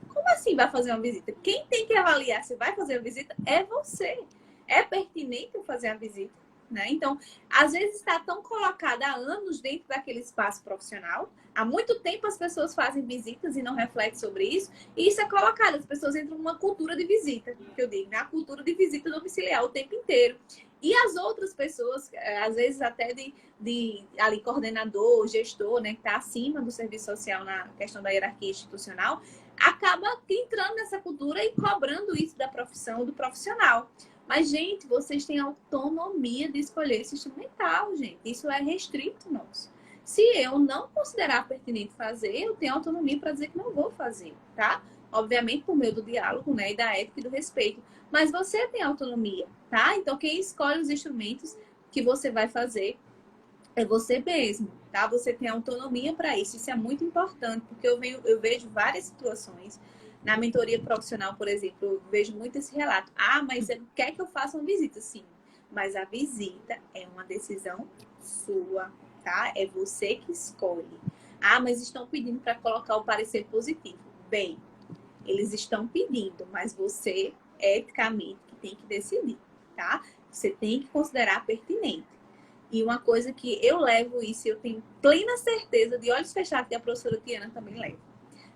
Como assim vai fazer uma visita? Quem tem que avaliar se vai fazer a visita é você. É pertinente eu fazer a visita, né? Então, às vezes está tão colocada há anos dentro daquele espaço profissional. Há muito tempo as pessoas fazem visitas e não refletem sobre isso. E isso é colocado, as pessoas entram numa cultura de visita, que eu digo, na cultura de visita domiciliar o tempo inteiro. E as outras pessoas, às vezes até de ali, coordenador, gestor, né, que está acima do serviço social na questão da hierarquia institucional, acaba entrando nessa cultura e cobrando isso da profissão, do profissional. Mas, gente, vocês têm autonomia de escolher esse instrumental, gente. Isso é restrito nosso. Se eu não considerar pertinente fazer, eu tenho autonomia para dizer que não vou fazer, tá? Obviamente, por meio do diálogo, né, e da ética e do respeito. Mas você tem autonomia, tá? Então, quem escolhe os instrumentos que você vai fazer é você mesmo, tá? Você tem autonomia para isso. Isso é muito importante, porque eu vejo várias situações. Na mentoria profissional, por exemplo, eu vejo muito esse relato. Ah, mas quer que eu faça uma visita? Sim, mas a visita é uma decisão sua, tá? É você que escolhe. Ah, mas estão pedindo para colocar o parecer positivo. Bem, eles estão pedindo, mas você, eticamente, que tem que decidir, tá? Você tem que considerar pertinente. E uma coisa que eu levo isso, eu tenho plena certeza, de olhos fechados, que a professora Tiana também leva.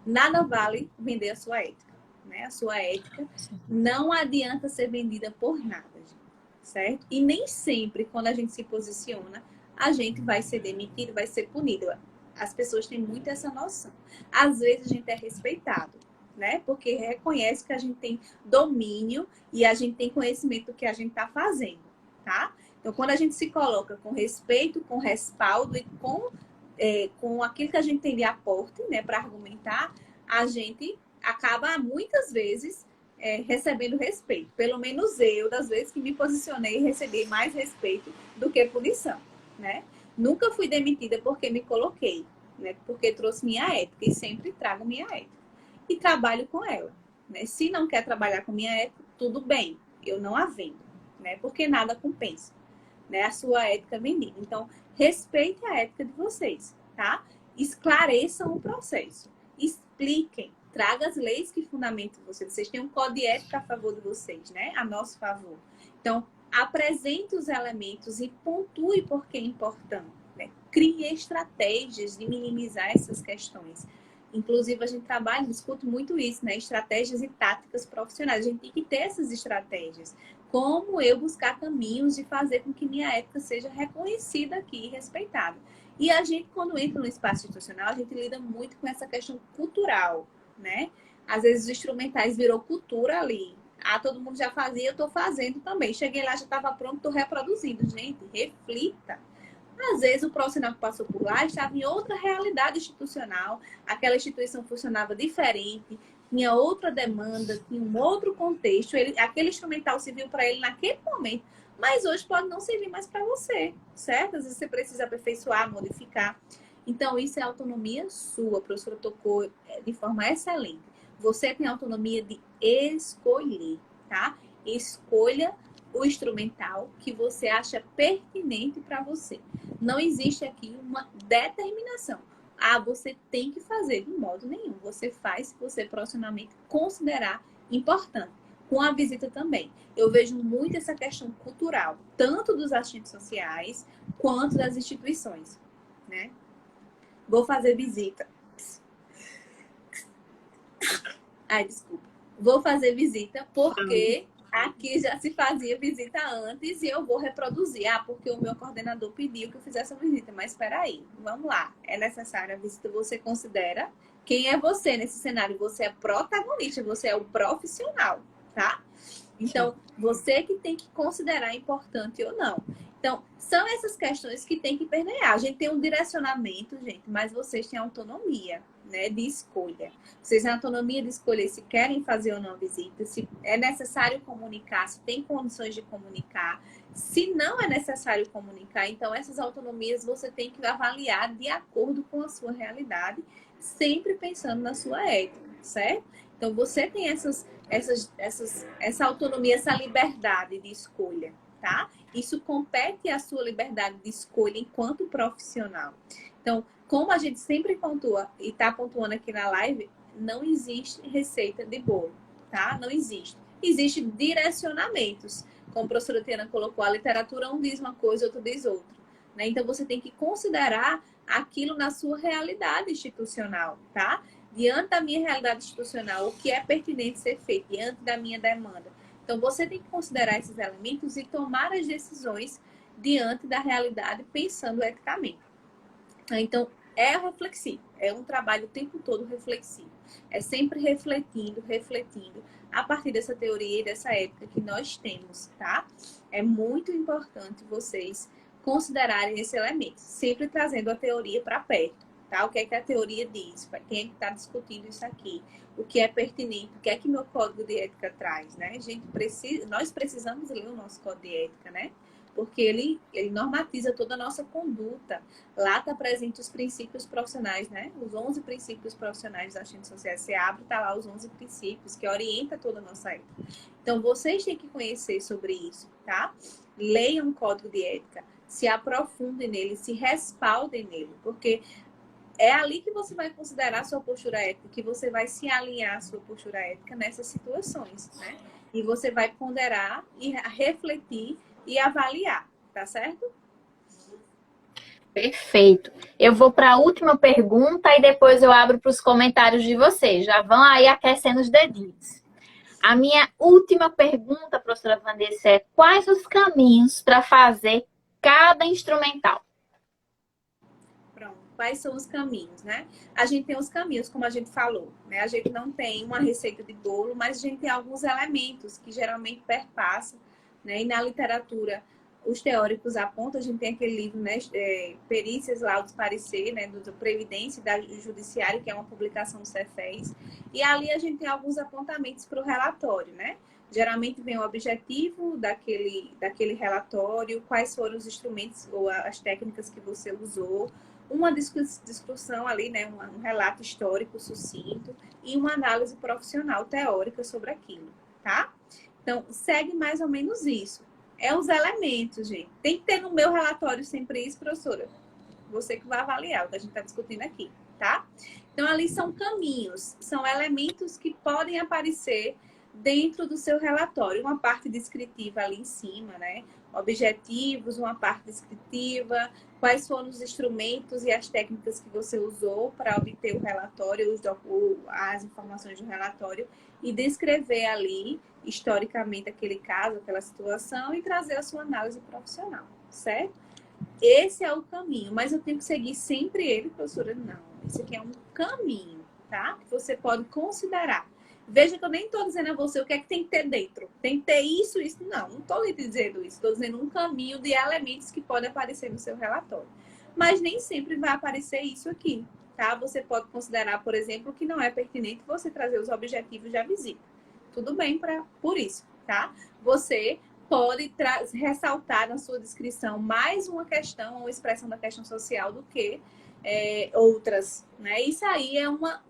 Nada vale vender a sua ética, né? A sua ética não adianta ser vendida por nada, gente, certo? E nem sempre, quando a gente se posiciona, a gente vai ser demitido, vai ser punido. As pessoas têm muito essa noção. Às vezes a gente é respeitado, né? Porque reconhece que a gente tem domínio e a gente tem conhecimento do que a gente está fazendo, tá? Então, quando a gente se coloca com respeito, com respaldo e com aquilo que a gente tem de aporte, né, para argumentar, a gente acaba muitas vezes recebendo respeito. Pelo menos eu, das vezes que me posicionei, recebi mais respeito do que punição, né? Nunca fui demitida porque me coloquei, né? Porque trouxe minha ética e sempre trago minha ética. E trabalho com ela, né? Se não quer trabalhar com minha ética, tudo bem, eu não a vendo, né? Porque nada compensa, né? A sua ética vendida. Então, respeite a ética de vocês, tá? Esclareçam o processo. Expliquem. Traga as leis que fundamentam vocês. Vocês têm um código de ética a favor de vocês, né? A nosso favor. Então, apresente os elementos e pontue por que é importante, né? Crie estratégias de minimizar essas questões. Inclusive, a gente trabalha, discute muito isso, né? Estratégias e táticas profissionais. A gente tem que ter essas estratégias. Como eu buscar caminhos de fazer com que minha ética seja reconhecida aqui e respeitada. E a gente, quando entra no espaço institucional, a gente lida muito com essa questão cultural, né? Às vezes os instrumentais virou cultura ali. Ah, todo mundo já fazia, eu estou fazendo também. Cheguei lá, já estava pronto, estou reproduzindo. Gente, reflita. Às vezes o profissional que passou por lá estava em outra realidade institucional, aquela instituição funcionava diferente, tinha outra demanda, tinha um outro contexto, aquele instrumental serviu para ele naquele momento, mas hoje pode não servir mais para você, certo? Às vezes você precisa aperfeiçoar, modificar. Então, isso é autonomia sua, a professora tocou de forma excelente. Você tem autonomia de escolher, tá? Escolha o instrumental que você acha pertinente para você. Não existe aqui uma determinação. Ah, você tem que fazer de modo nenhum. Você faz se você profissionalmente considerar importante. Com a visita também. Eu vejo muito essa questão cultural, tanto dos assistentes sociais quanto das instituições, né? Vou fazer visita. Ai, desculpa. Vou fazer visita porque aqui já se fazia visita antes e eu vou reproduzir. Ah, porque o meu coordenador pediu que eu fizesse a visita. Mas espera aí, vamos lá. É necessária a visita, você considera quem é você nesse cenário? Você é protagonista, você é o profissional, tá? Então, você que tem que considerar importante ou não. Então, são essas questões que tem que permear. A gente tem um direcionamento, gente, mas vocês têm autonomia, né, de escolha. Vocês têm autonomia de escolher se querem fazer ou não a visita, se é necessário comunicar, se tem condições de comunicar. Se não é necessário comunicar, então essas autonomias você tem que avaliar de acordo com a sua realidade, sempre pensando na sua ética, certo? Então, você tem essa autonomia, essa liberdade de escolha, tá? Isso compete à sua liberdade de escolha enquanto profissional. Então, como a gente sempre pontua e está pontuando aqui na live, não existe receita de bolo, tá? Não existe. Existem direcionamentos. Como a professora Tiana colocou, a literatura um diz uma coisa, outro diz outra, né? Então, você tem que considerar aquilo na sua realidade institucional, tá? Diante da minha realidade institucional, o que é pertinente ser feito, diante da minha demanda. Então, você tem que considerar esses elementos e tomar as decisões diante da realidade, pensando eticamente. Então, é reflexivo, é um trabalho o tempo todo reflexivo. É sempre refletindo, a partir dessa teoria e dessa ética que nós temos, tá? É muito importante vocês considerarem esse elemento, sempre trazendo a teoria para perto. Tá? O que é que a teoria diz? Para quem é que está discutindo isso aqui? O que é pertinente? O que é que meu código de ética traz? Né? Nós precisamos ler o nosso código de ética, né? Porque ele normatiza toda a nossa conduta. Lá está presente os princípios profissionais, né? Os 11 princípios profissionais das ciências sociais. Você abre, está lá os 11 princípios que orientam toda a nossa ética. Então, vocês têm que conhecer sobre isso, tá? Leiam o código de ética, se aprofundem nele, se respaldem nele, porque é ali que você vai considerar a sua postura ética, que você vai se alinhar à sua postura ética nessas situações, né? E você vai ponderar e refletir e avaliar, tá certo? Perfeito. Eu vou para a última pergunta e depois eu abro para os comentários de vocês. Já vão aí aquecendo os dedinhos. A minha última pergunta, professora Vanessa, é quais os caminhos para fazer cada instrumental? Pronto. quais são os caminhos, né? A gente tem os caminhos, como a gente falou, né? A gente não tem uma receita de bolo, mas a gente tem alguns elementos que geralmente perpassam, né? E na literatura, os teóricos apontam, a gente tem aquele livro, né? Perícias, Laudos, Parecer, né? Do Previdência e da Judiciário, que é uma publicação do Cefez. E ali a gente tem alguns apontamentos para o relatório, né? Geralmente vem o objetivo daquele relatório, quais foram os instrumentos ou as técnicas que você usou, uma discussão ali, né, um relato histórico sucinto e uma análise profissional teórica sobre aquilo, tá? Então, segue mais ou menos isso. É os elementos, gente. Tem que ter no meu relatório sempre isso, professora. Você que vai avaliar o que a gente está discutindo aqui, tá? Então, ali são caminhos, são elementos que podem aparecer dentro do seu relatório. Uma parte descritiva ali em cima, né? Objetivos, uma parte descritiva, quais foram os instrumentos e as técnicas que você usou para obter o relatório, as informações do relatório, e descrever ali, historicamente, aquele caso, aquela situação e trazer a sua análise profissional, certo? Esse é o caminho, mas eu tenho que seguir sempre ele, professora? Não, esse aqui é um caminho, tá? Que você pode considerar. Veja que eu nem estou dizendo a você o que é que tem que ter dentro. Tem que ter isso, isso. Não estou lhe dizendo isso. Estou dizendo um caminho de elementos que podem aparecer no seu relatório. Mas nem sempre vai aparecer isso aqui, tá? Você pode considerar, por exemplo, que não é pertinente você trazer os objetivos da visita. Tudo bem por isso, tá? Você pode ressaltar na sua descrição mais uma questão ou expressão da questão social do que outras, né? Isso aí é uma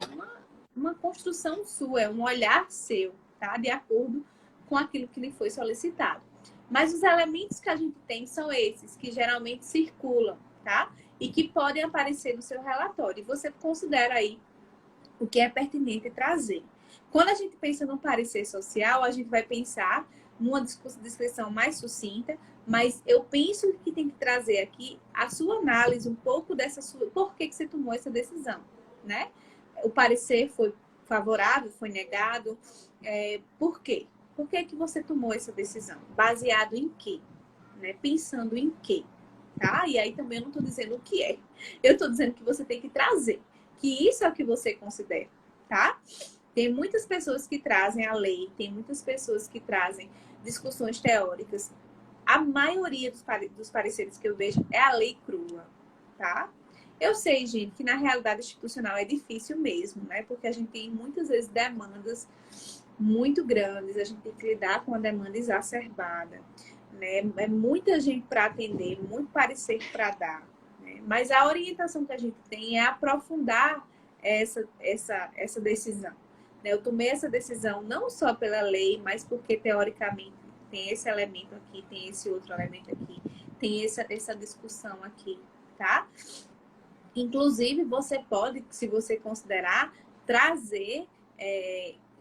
construção sua, é um olhar seu, tá? De acordo com aquilo que lhe foi solicitado. Mas os elementos que a gente tem são esses, que geralmente circulam, tá? E que podem aparecer no seu relatório. E você considera aí o que é pertinente trazer. Quando a gente pensa no parecer social, a gente vai pensar numa descrição mais sucinta, mas eu penso que tem que trazer aqui a sua análise, um pouco dessa sua... Por que você tomou essa decisão, né? O parecer foi favorável, foi negado. Por quê? Por que você tomou essa decisão? Baseado em quê? Né? Pensando em quê? Tá? E aí também eu não estou dizendo o que é. Eu estou dizendo que você tem que trazer. Que isso é o que você considera, tá? Tem muitas pessoas que trazem a lei, tem muitas pessoas que trazem discussões teóricas. A maioria dos pareceres que eu vejo é a lei crua, tá? Eu sei, gente, que na realidade institucional é difícil mesmo, né? Porque a gente tem muitas vezes demandas muito grandes, a gente tem que lidar com uma demanda exacerbada, né? É muita gente para atender, muito parecer para dar, né? Mas a orientação que a gente tem é aprofundar essa decisão. Eu tomei essa decisão não só pela lei, mas porque teoricamente tem esse elemento aqui, tem esse outro elemento aqui, tem essa discussão aqui, tá? Inclusive, você pode, se você considerar, trazer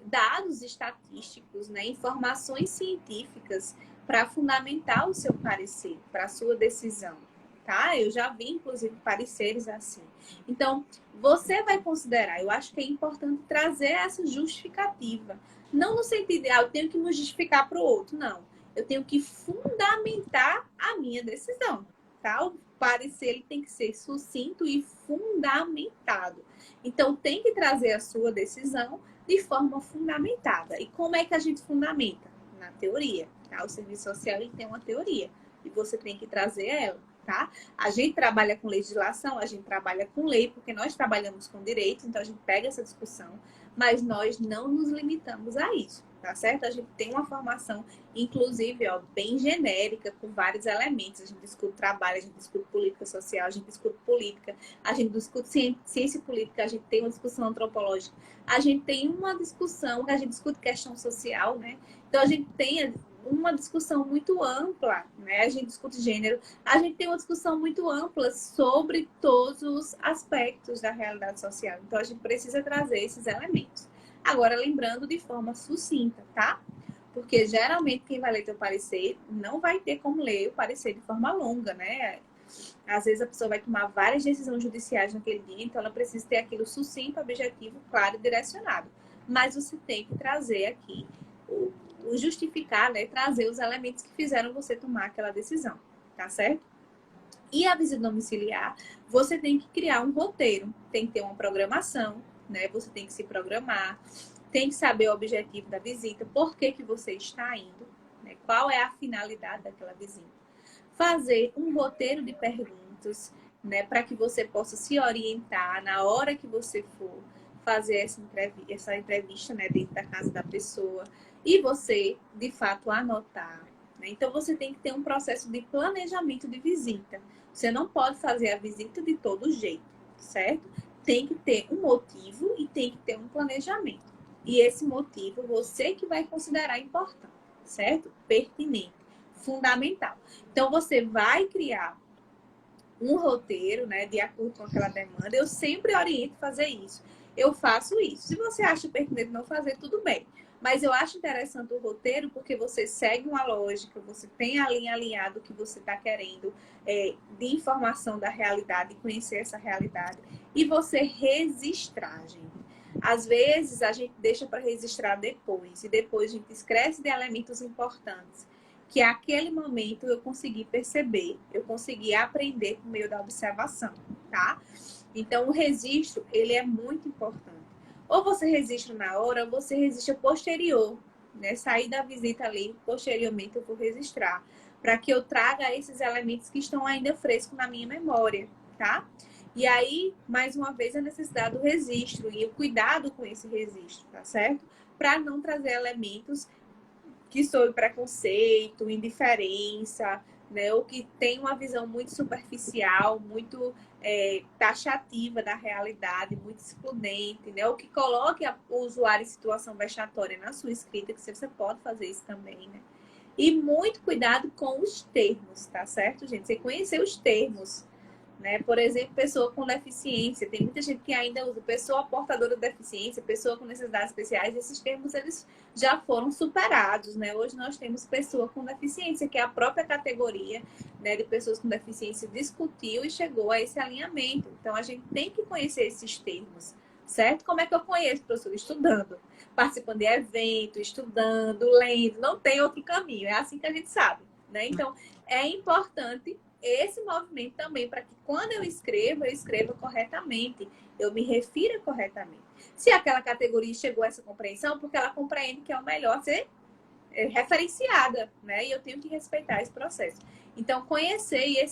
dados estatísticos, né, informações científicas para fundamentar o seu parecer, para a sua decisão, tá? Eu já vi, inclusive, pareceres assim. Então, você vai considerar, eu acho que é importante trazer essa justificativa. Não no sentido de, eu tenho que me justificar para o outro, não. Eu tenho que fundamentar a minha decisão, tá? O parecer ele tem que ser sucinto e fundamentado. Então, tem que trazer a sua decisão de forma fundamentada. E como é que a gente fundamenta? Na teoria, tá? O serviço social ele tem uma teoria e você tem que trazer ela, tá? A gente trabalha com legislação, a gente trabalha com lei, porque nós trabalhamos com direito, então a gente pega essa discussão, mas nós não nos limitamos a isso, tá certo? A gente tem uma formação, inclusive, ó, bem genérica, com vários elementos. A gente discute trabalho, a gente discute política social, a gente discute política, a gente discute ciência política, a gente tem uma discussão antropológica, a gente tem uma discussão, a gente discute questão social, né? Então, a gente tem uma discussão muito ampla, né? A gente discute gênero, a gente tem uma discussão muito ampla sobre todos os aspectos da realidade social. Então, a gente precisa trazer esses elementos. Agora, lembrando de forma sucinta, tá? Porque geralmente quem vai ler teu parecer não vai ter como ler o parecer de forma longa, né? Às vezes a pessoa vai tomar várias decisões judiciais naquele dia, então ela precisa ter aquilo sucinto, objetivo, claro e direcionado. Mas você tem que trazer aqui o justificar, né? Trazer os elementos que fizeram você tomar aquela decisão, tá certo? E a visita domiciliar, você tem que criar um roteiro, tem que ter uma programação, né? Você tem que se programar, tem que saber o objetivo da visita, por que que você está indo, né? Qual é a finalidade daquela visita. Fazer um roteiro de perguntas, né? Para que você possa se orientar na hora que você for fazer essa entrevista, né? Dentro da casa da pessoa. E você, de fato, anotar. Né? Então, você tem que ter um processo de planejamento de visita. Você não pode fazer a visita de todo jeito, certo? Tem que ter um motivo e tem que ter um planejamento. E esse motivo, você que vai considerar importante, certo? Pertinente, fundamental. Então, você vai criar um roteiro, né, de acordo com aquela demanda. Eu sempre oriento fazer isso. Eu faço isso. Se você acha pertinente não fazer, tudo bem. Mas eu acho interessante o roteiro porque você segue uma lógica, você tem a linha alinhada o que você está querendo de informação da realidade, conhecer essa realidade. E você registrar, gente. Às vezes a gente deixa para registrar depois. E depois a gente esquece de elementos importantes. Que aquele momento eu consegui perceber, eu consegui aprender por meio da observação, tá? Então, o registro, ele é muito importante. Ou você registra na hora, ou você registra posterior, né? Sair da visita ali, posteriormente eu vou registrar, para que eu traga esses elementos que estão ainda frescos na minha memória, tá? E aí, mais uma vez, a necessidade do registro e o cuidado com esse registro, tá certo? Para não trazer elementos que sob preconceito, indiferença, né? Ou que tem uma visão muito superficial, muito taxativa da realidade, muito excludente, né? Ou que coloque o usuário em situação vexatória na sua escrita, que você pode fazer isso também, né? E muito cuidado com os termos, tá certo, gente? Você conhecer os termos, né? Por exemplo, pessoa com deficiência. Tem muita gente que ainda usa pessoa portadora de deficiência, pessoa com necessidades especiais. Esses termos, eles já foram superados, né? Hoje nós temos pessoa com deficiência, que é a própria categoria, né, de pessoas com deficiência discutiu e chegou a esse alinhamento. Então, a gente tem que conhecer esses termos, certo? Como é que eu conheço, professor? Estudando, participando de evento, estudando, lendo. Não tem outro caminho. É assim que a gente sabe, né? Então, é importante esse movimento também, para que quando eu escreva corretamente, eu me refira corretamente. Se aquela categoria chegou a essa compreensão, porque ela compreende que é o melhor ser referenciada, né? E eu tenho que respeitar esse processo. Então, conhecer e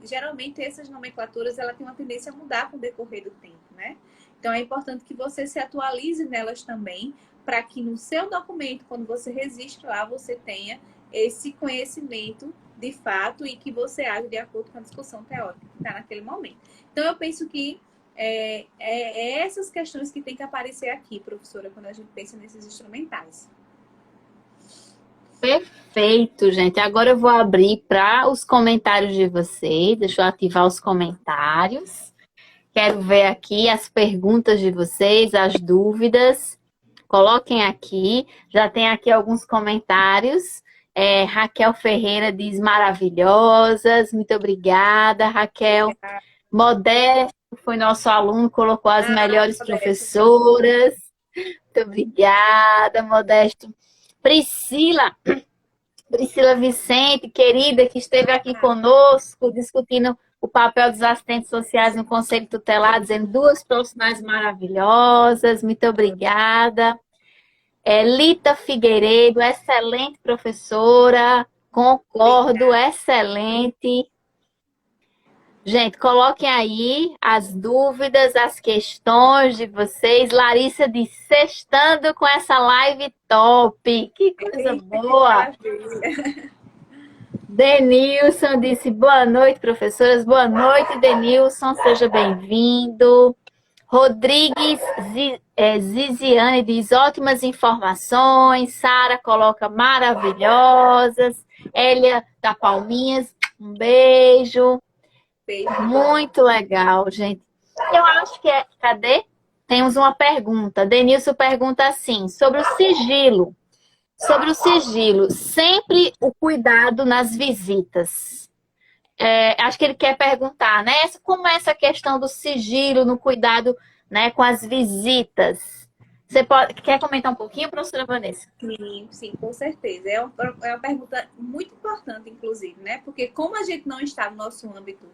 geralmente essas nomenclaturas, ela tem uma tendência a mudar com o decorrer do tempo, né? Então, é importante que você se atualize nelas também, para que no seu documento, quando você registre lá, você tenha esse conhecimento de fato e que você age de acordo com a discussão teórica que está naquele momento. Então, eu penso que essas questões que tem que aparecer aqui, professora, quando a gente pensa nesses instrumentais. Perfeito, gente. Agora eu vou abrir para os comentários de vocês. Deixa eu ativar os comentários. Quero ver aqui as perguntas de vocês, as dúvidas. Coloquem aqui. Já tem aqui alguns comentários. Raquel Ferreira diz maravilhosas. Muito obrigada, Raquel. Modesto foi nosso aluno, colocou as melhores professoras. Muito obrigada, Modesto. Priscila Vicente, querida, que esteve aqui conosco, discutindo o papel dos assistentes sociais no Conselho Tutelar, dizendo duas profissionais maravilhosas. Muito obrigada. Lita Figueiredo, excelente professora, concordo, excelente. Gente, coloquem aí as dúvidas, as questões de vocês. Larissa diz, sextando com essa live top. Que coisa boa. Denilson disse, boa noite, professoras. Boa noite, Denilson. Seja bem-vindo. Rodrigues Ziziane diz, ótimas informações. Sara coloca maravilhosas. Hélia da Palminhas, um beijo. Muito legal, gente. Eu acho que cadê? Temos uma pergunta. Denilson pergunta assim, sobre o sigilo. Sobre o sigilo, sempre o cuidado nas visitas. Acho que ele quer perguntar, né? Como é essa questão do sigilo no cuidado, né, com as visitas? quer comentar um pouquinho, professora Vanessa? Sim, sim, com certeza. É uma pergunta muito importante, inclusive, né? Porque como a gente não está no nosso âmbito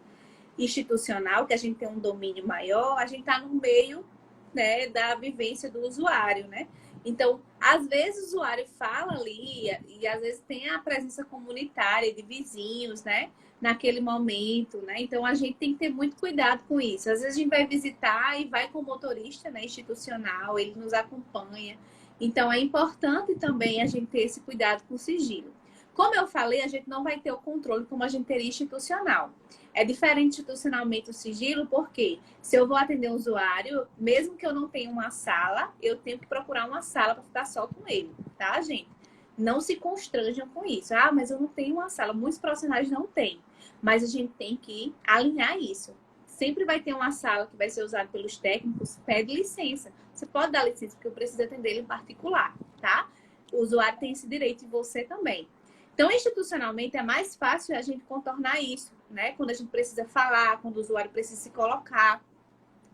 institucional, que a gente tem um domínio maior, a gente está no meio, né, da vivência do usuário, né? Então, às vezes o usuário fala ali e às vezes tem a presença comunitária de vizinhos, né? Naquele momento, né? Então, a gente tem que ter muito cuidado com isso. Às vezes a gente vai visitar e vai com o motorista, né, institucional, ele nos acompanha. Então, é importante também a gente ter esse cuidado com o sigilo. Como eu falei, a gente não vai ter o controle como a gente teria institucional. É diferente institucionalmente o sigilo, porque se eu vou atender um usuário, mesmo que eu não tenha uma sala, eu tenho que procurar uma sala para ficar só com ele, tá, gente? Não se constranjam com isso. Ah, mas eu não tenho uma sala. Muitos profissionais não têm. Mas a gente tem que alinhar isso. Sempre vai ter uma sala que vai ser usada pelos técnicos, pede licença. Você pode dar licença, porque eu preciso atender ele em particular, tá? O usuário tem esse direito e você também. Então, institucionalmente, é mais fácil a gente contornar isso, né? Quando a gente precisa falar, quando o usuário precisa se colocar,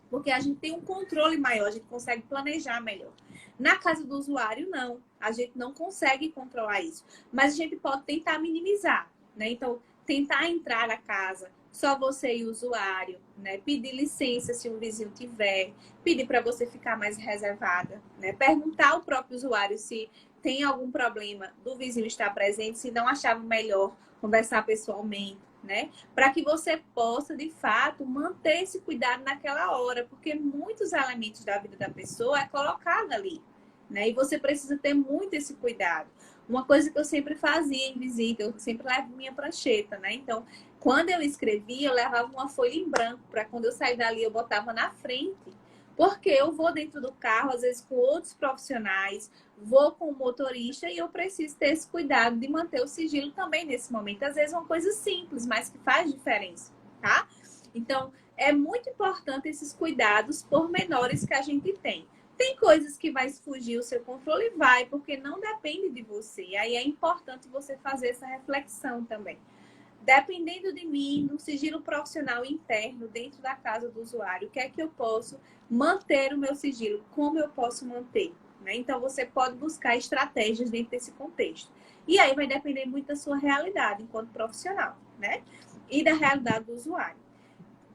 porque a gente tem um controle maior, a gente consegue planejar melhor. Na casa do usuário, não. A gente não consegue controlar isso. Mas a gente pode tentar minimizar, né? Então, tentar entrar na casa, só você e o usuário, né? Pedir licença se um vizinho tiver, pedir para você ficar mais reservada, né? Perguntar ao próprio usuário se tem algum problema do vizinho estar presente, se não achava melhor conversar pessoalmente, né? Para que você possa, de fato, manter esse cuidado naquela hora, porque muitos elementos da vida da pessoa é colocado ali, né? E você precisa ter muito esse cuidado. Uma coisa que eu sempre fazia em visita, eu sempre levo minha prancheta, né? Então, quando eu escrevia, eu levava uma folha em branco, para quando eu sair dali, eu botava na frente. Porque eu vou dentro do carro, às vezes com outros profissionais, vou com o motorista e eu preciso ter esse cuidado de manter o sigilo também nesse momento. Às vezes é uma coisa simples, mas que faz diferença, tá? Então, é muito importante esses cuidados pormenores que a gente tem. Tem coisas que vai fugir o seu controle? Vai, porque não depende de você. E aí é importante você fazer essa reflexão também. Dependendo de mim, no sigilo profissional interno, dentro da casa do usuário, o que é que eu posso manter o meu sigilo? Como eu posso manter? Né? Então, você pode buscar estratégias dentro desse contexto. E aí vai depender muito da sua realidade enquanto profissional, né? E da realidade do usuário.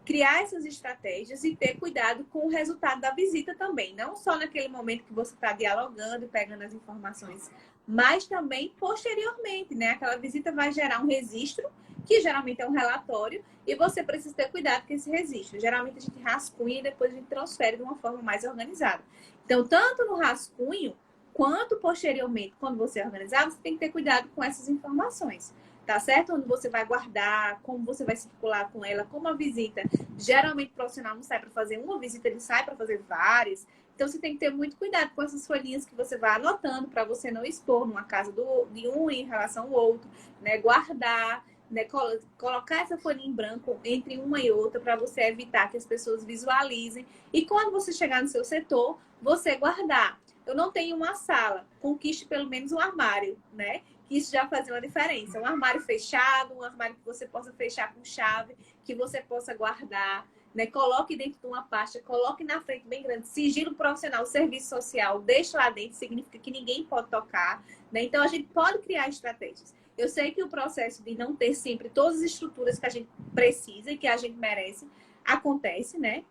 Criar essas estratégias e ter cuidado com o resultado da visita também. Não só naquele momento que você está dialogando e pegando as informações, mas também posteriormente, né? Aquela visita vai gerar um registro, que geralmente é um relatório, e você precisa ter cuidado com esse registro. Geralmente a gente rascunha e depois a gente transfere de uma forma mais organizada. Então, tanto no rascunho, quanto posteriormente, quando você organizar, você tem que ter cuidado com essas informações. Tá certo? Onde você vai guardar, como você vai circular com ela, como a visita. Geralmente o profissional não sai para fazer uma visita, ele sai para fazer várias. Então você tem que ter muito cuidado com essas folhinhas que você vai anotando para você não expor numa casa de um em relação ao outro, né? Guardar, né? Colocar essa folhinha em branco entre uma e outra para você evitar que as pessoas visualizem. E quando você chegar no seu setor, você guardar. Eu não tenho uma sala, conquiste pelo menos um armário, né? Isso já fazia uma diferença. Um armário fechado, um armário que você possa fechar com chave, que você possa guardar, né? Coloque dentro de uma pasta, coloque na frente bem grande, sigilo profissional, serviço social, deixe lá dentro, significa que ninguém pode tocar, né? Então a gente pode criar estratégias. Eu sei que o processo de não ter sempre todas as estruturas que a gente precisa e que a gente merece acontece, né?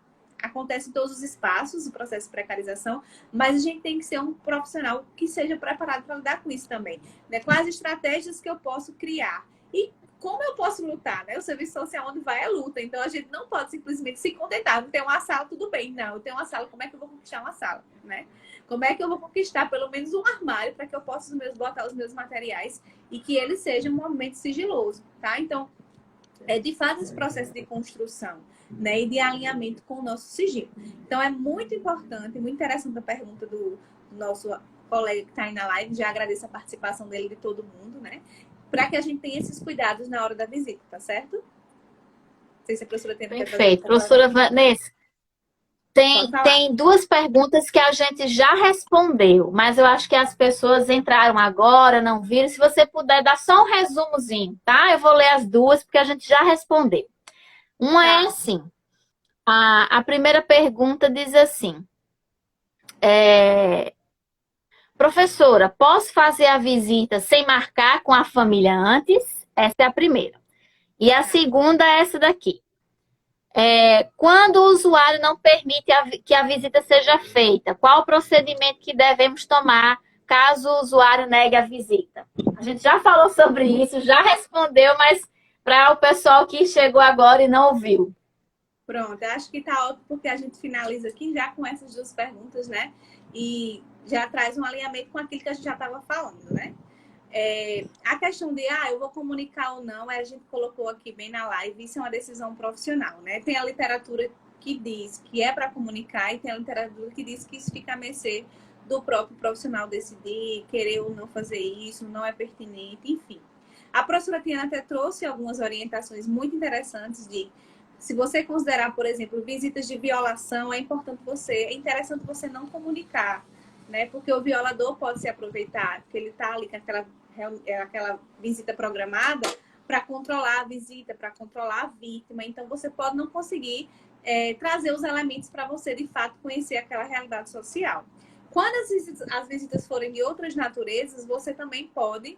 Acontece em todos os espaços, o processo de precarização, mas a gente tem que ser um profissional que seja preparado para lidar com isso também. Né? Quais estratégias que eu posso criar? E como eu posso lutar? Né? O serviço social onde vai é luta, então a gente não pode simplesmente se contentar. Não tem uma sala, tudo bem. Não, eu tenho uma sala, como é que eu vou conquistar uma sala? Né? Como é que eu vou conquistar pelo menos um armário para que eu possa botar os meus materiais e que ele seja um momento sigiloso, tá? Então, de fato esse processo de construção, né, e de alinhamento com o nosso sigilo. Então, é muito importante, muito interessante a pergunta do nosso colega que está aí na live, já agradeço a participação dele e de todo mundo, né, para que a gente tenha esses cuidados na hora da visita, tá certo? Não sei se a professora tem que fazer. Perfeito. Professora Vanessa, tem duas perguntas que a gente já respondeu, mas eu acho que as pessoas entraram agora, não viram. Se você puder dar só um resumozinho, tá? Eu vou ler as duas, porque a gente já respondeu. Uma é assim, a primeira pergunta diz assim, Professora, posso fazer a visita sem marcar com a família antes? Essa é a primeira. E a segunda é essa daqui. Quando o usuário não permite que a visita seja feita, qual o procedimento que devemos tomar caso o usuário negue a visita? A gente já falou sobre isso, já respondeu, mas para o pessoal que chegou agora e não ouviu. Pronto, acho que tá ótimo porque a gente finaliza aqui já com essas duas perguntas, né? E já traz um alinhamento com aquilo que a gente já estava falando, né? A questão de, eu vou comunicar ou não, a gente colocou aqui bem na live, isso é uma decisão profissional, né? Tem a literatura que diz que é para comunicar e tem a literatura que diz que isso fica a mercê do próprio profissional decidir, querer ou não fazer isso, não é pertinente, enfim. A professora Tiana até trouxe algumas orientações muito interessantes de, se você considerar, por exemplo, visitas de violação, é interessante você não comunicar, né? Porque o violador pode se aproveitar, porque ele está ali com aquela visita programada para controlar a visita, para controlar a vítima. Então, você pode não conseguir trazer os elementos para você, de fato, conhecer aquela realidade social. Quando as visitas forem de outras naturezas, você também pode,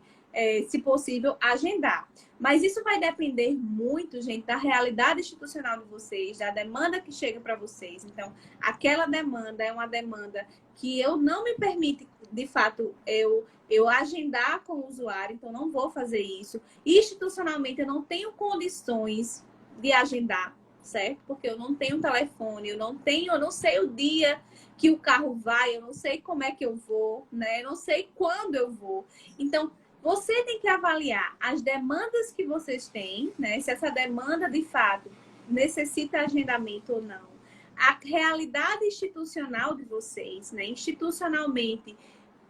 se possível, agendar. Mas isso vai depender muito, gente, da realidade institucional de vocês, da demanda que chega para vocês. Então, aquela demanda é uma demanda que eu não me permite, de fato, eu agendar com o usuário, então não vou fazer isso. Institucionalmente, eu não tenho condições de agendar, certo? Porque eu não tenho telefone, eu não sei o dia que o carro vai, eu não sei como é que eu vou, né? Eu não sei quando eu vou. Então, você tem que avaliar as demandas que vocês têm, né? Se essa demanda, de fato, necessita agendamento ou não. A realidade institucional de vocês, né? Institucionalmente,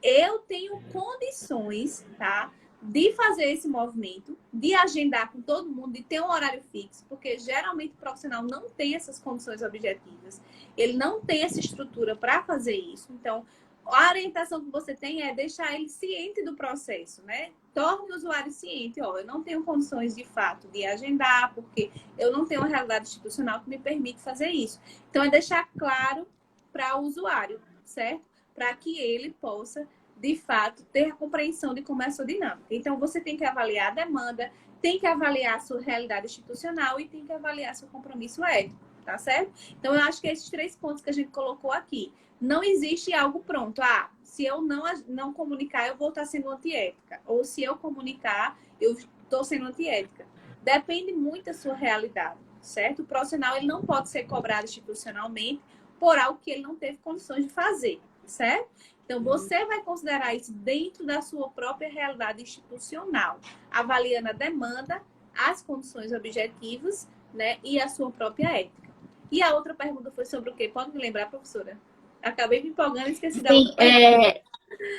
eu tenho condições, tá? De fazer esse movimento, de agendar com todo mundo, de ter um horário fixo, porque geralmente o profissional não tem essas condições objetivas, ele não tem essa estrutura para fazer isso. Então, a orientação que você tem é deixar ele ciente do processo, né? Torne o usuário ciente, eu não tenho condições de fato de agendar, porque eu não tenho uma realidade institucional que me permite fazer isso. Então, é deixar claro para o usuário, certo? Para que ele possa, de fato, ter a compreensão de como é a sua dinâmica. Então, você tem que avaliar a demanda, tem que avaliar a sua realidade institucional e tem que avaliar seu compromisso ético, tá certo? Então, eu acho que esses 3 pontos que a gente colocou aqui. Não existe algo pronto. Se eu não comunicar, eu vou estar sendo antiética. Ou se eu comunicar, eu estou sendo antiética. Depende muito da sua realidade, certo? O profissional ele não pode ser cobrado institucionalmente por algo que ele não teve condições de fazer, certo? Então, você vai considerar isso dentro da sua própria realidade institucional, avaliando a demanda, as condições objetivas, né, e a sua própria ética. E a outra pergunta foi sobre o quê? Pode me lembrar, professora? Acabei me empolgando e esqueci da outra pergunta.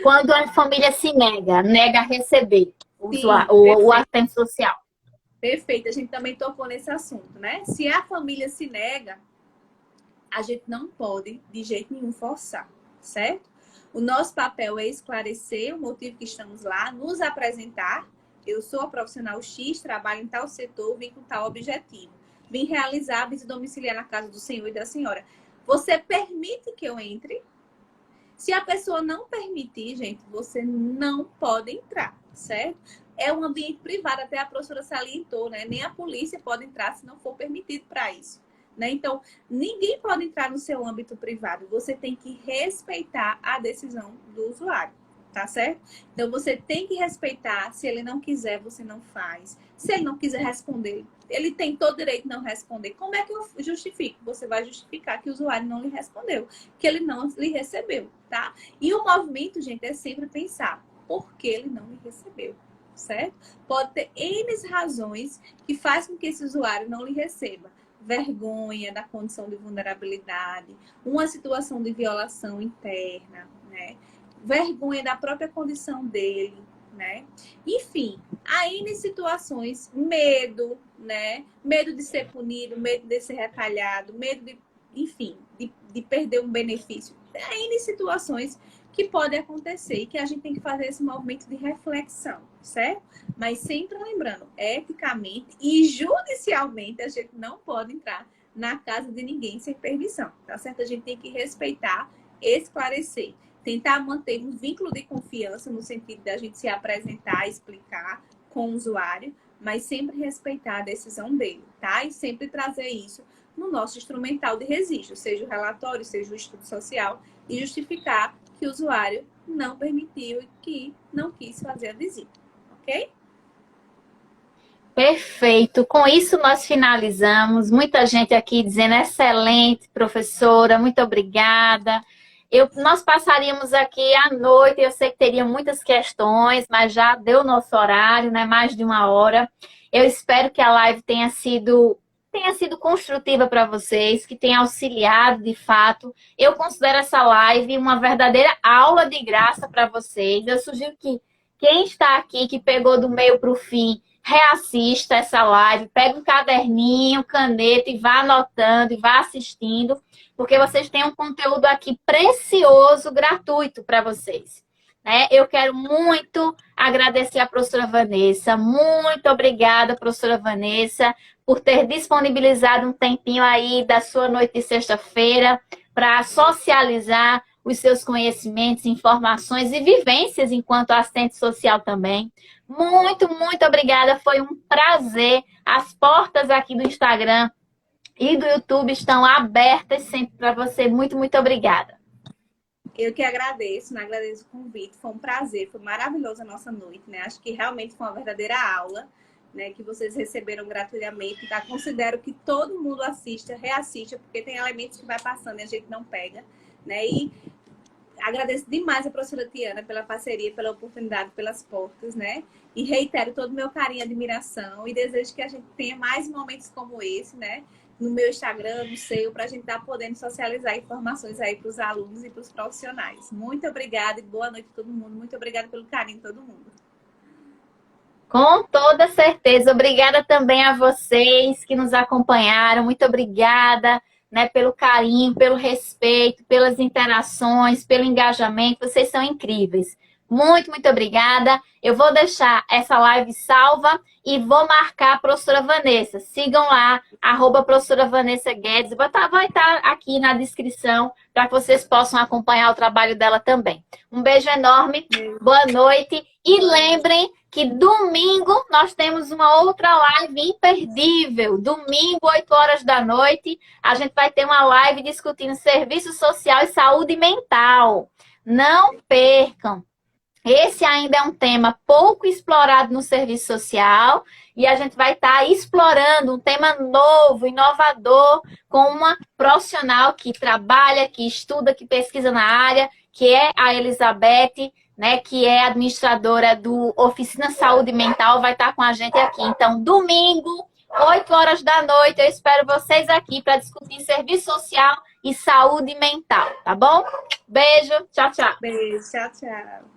Quando a família se nega a receber Sim, o assistente social. Perfeito, a gente também tocou nesse assunto, né? Se a família se nega, a gente não pode, de jeito nenhum, forçar, certo? O nosso papel é esclarecer o motivo que estamos lá, nos apresentar. Eu sou a profissional X, trabalho em tal setor, vim com tal objetivo. Vim realizar a visita domiciliar na casa do senhor e da senhora. Você permite que eu entre? Se a pessoa não permitir, gente, você não pode entrar, certo? É um ambiente privado, até a professora salientou, né? Nem a polícia pode entrar se não for permitido para isso, né? Então, ninguém pode entrar no seu âmbito privado. Você tem que respeitar a decisão do usuário, tá certo? Então, você tem que respeitar. Se ele não quiser, você não faz. Se ele não quiser responder, ele tem todo o direito de não responder. Como é que eu justifico? Você vai justificar que o usuário não lhe respondeu, que ele não lhe recebeu, tá? E o movimento, gente, é sempre pensar por que ele não lhe recebeu, certo? Pode ter N razões que faz com que esse usuário não lhe receba. Vergonha da condição de vulnerabilidade, uma situação de violação interna, né? Vergonha da própria condição dele, né? Enfim, aí em situações, medo, né? Medo de ser punido, medo de ser retalhado, medo de, enfim, de perder um benefício. Aí em situações que podem acontecer e que a gente tem que fazer esse movimento de reflexão, certo? Mas sempre lembrando, eticamente e judicialmente, a gente não pode entrar na casa de ninguém sem permissão, tá certo? A gente tem que respeitar esclarecer. Tentar manter um vínculo de confiança no sentido da gente se apresentar, explicar com o usuário, mas sempre respeitar a decisão dele, tá? E sempre trazer isso no nosso instrumental de registro, seja o relatório, seja o estudo social, e justificar que o usuário não permitiu e que não quis fazer a visita, ok? Perfeito. Com isso, nós finalizamos. Muita gente aqui dizendo excelente, professora, muito obrigada. Nós passaríamos aqui à noite, eu sei que teria muitas questões, mas já deu nosso horário, né? Mais de uma hora. Eu espero que a live tenha sido construtiva para vocês, que tenha auxiliado de fato. Eu considero essa live uma verdadeira aula de graça para vocês. Eu sugiro que quem está aqui, que pegou do meio para o fim, reassista essa live, pega um caderninho, caneta e vá anotando e vá assistindo, porque vocês têm um conteúdo aqui precioso, gratuito para vocês. Né? Eu quero muito agradecer a professora Vanessa. Muito obrigada, professora Vanessa, por ter disponibilizado um tempinho aí da sua noite de sexta-feira para socializar os seus conhecimentos, informações e vivências enquanto assistente social também. Muito, muito obrigada. Foi um prazer. As portas aqui do Instagram e do YouTube estão abertas sempre para você. Muito, muito obrigada. Eu que agradeço, né? Agradeço o convite. Foi um prazer, foi maravilhosa a nossa noite, né? Acho que realmente foi uma verdadeira aula, né? Que vocês receberam gratuitamente, tá? Considero que todo mundo assista, reassista, porque tem elementos que vai passando e a gente não pega, né? E agradeço demais a professora Tiana pela parceria, pela oportunidade, pelas portas, né? E reitero todo o meu carinho e admiração e desejo que a gente tenha mais momentos como esse, né? No meu Instagram, no seu, para a gente estar podendo socializar informações aí para os alunos e para os profissionais. Muito obrigada e boa noite a todo mundo. Muito obrigada pelo carinho de todo mundo. Com toda certeza. Obrigada também a vocês que nos acompanharam. Muito obrigada, né, pelo carinho, pelo respeito, pelas interações, pelo engajamento. Vocês são incríveis. Muito, muito obrigada. Eu vou deixar essa live salva e vou marcar a professora Vanessa. Sigam lá, @professora Vanessa Guedes. Vai estar aqui na descrição para que vocês possam acompanhar o trabalho dela também. Um beijo enorme, boa noite. E lembrem que domingo nós temos uma outra live imperdível. Domingo, 8 horas da noite, a gente vai ter uma live discutindo serviço social e saúde mental. Não percam. Esse ainda é um tema pouco explorado no serviço social e a gente vai estar explorando um tema novo, inovador, com uma profissional que trabalha, que estuda, que pesquisa na área, que é a Elizabeth, né, que é administradora do Oficina Saúde Mental, vai estar com a gente aqui. Então, domingo, 8 horas da noite, eu espero vocês aqui para discutir serviço social e saúde mental, tá bom? Beijo, tchau, tchau. Beijo, tchau, tchau.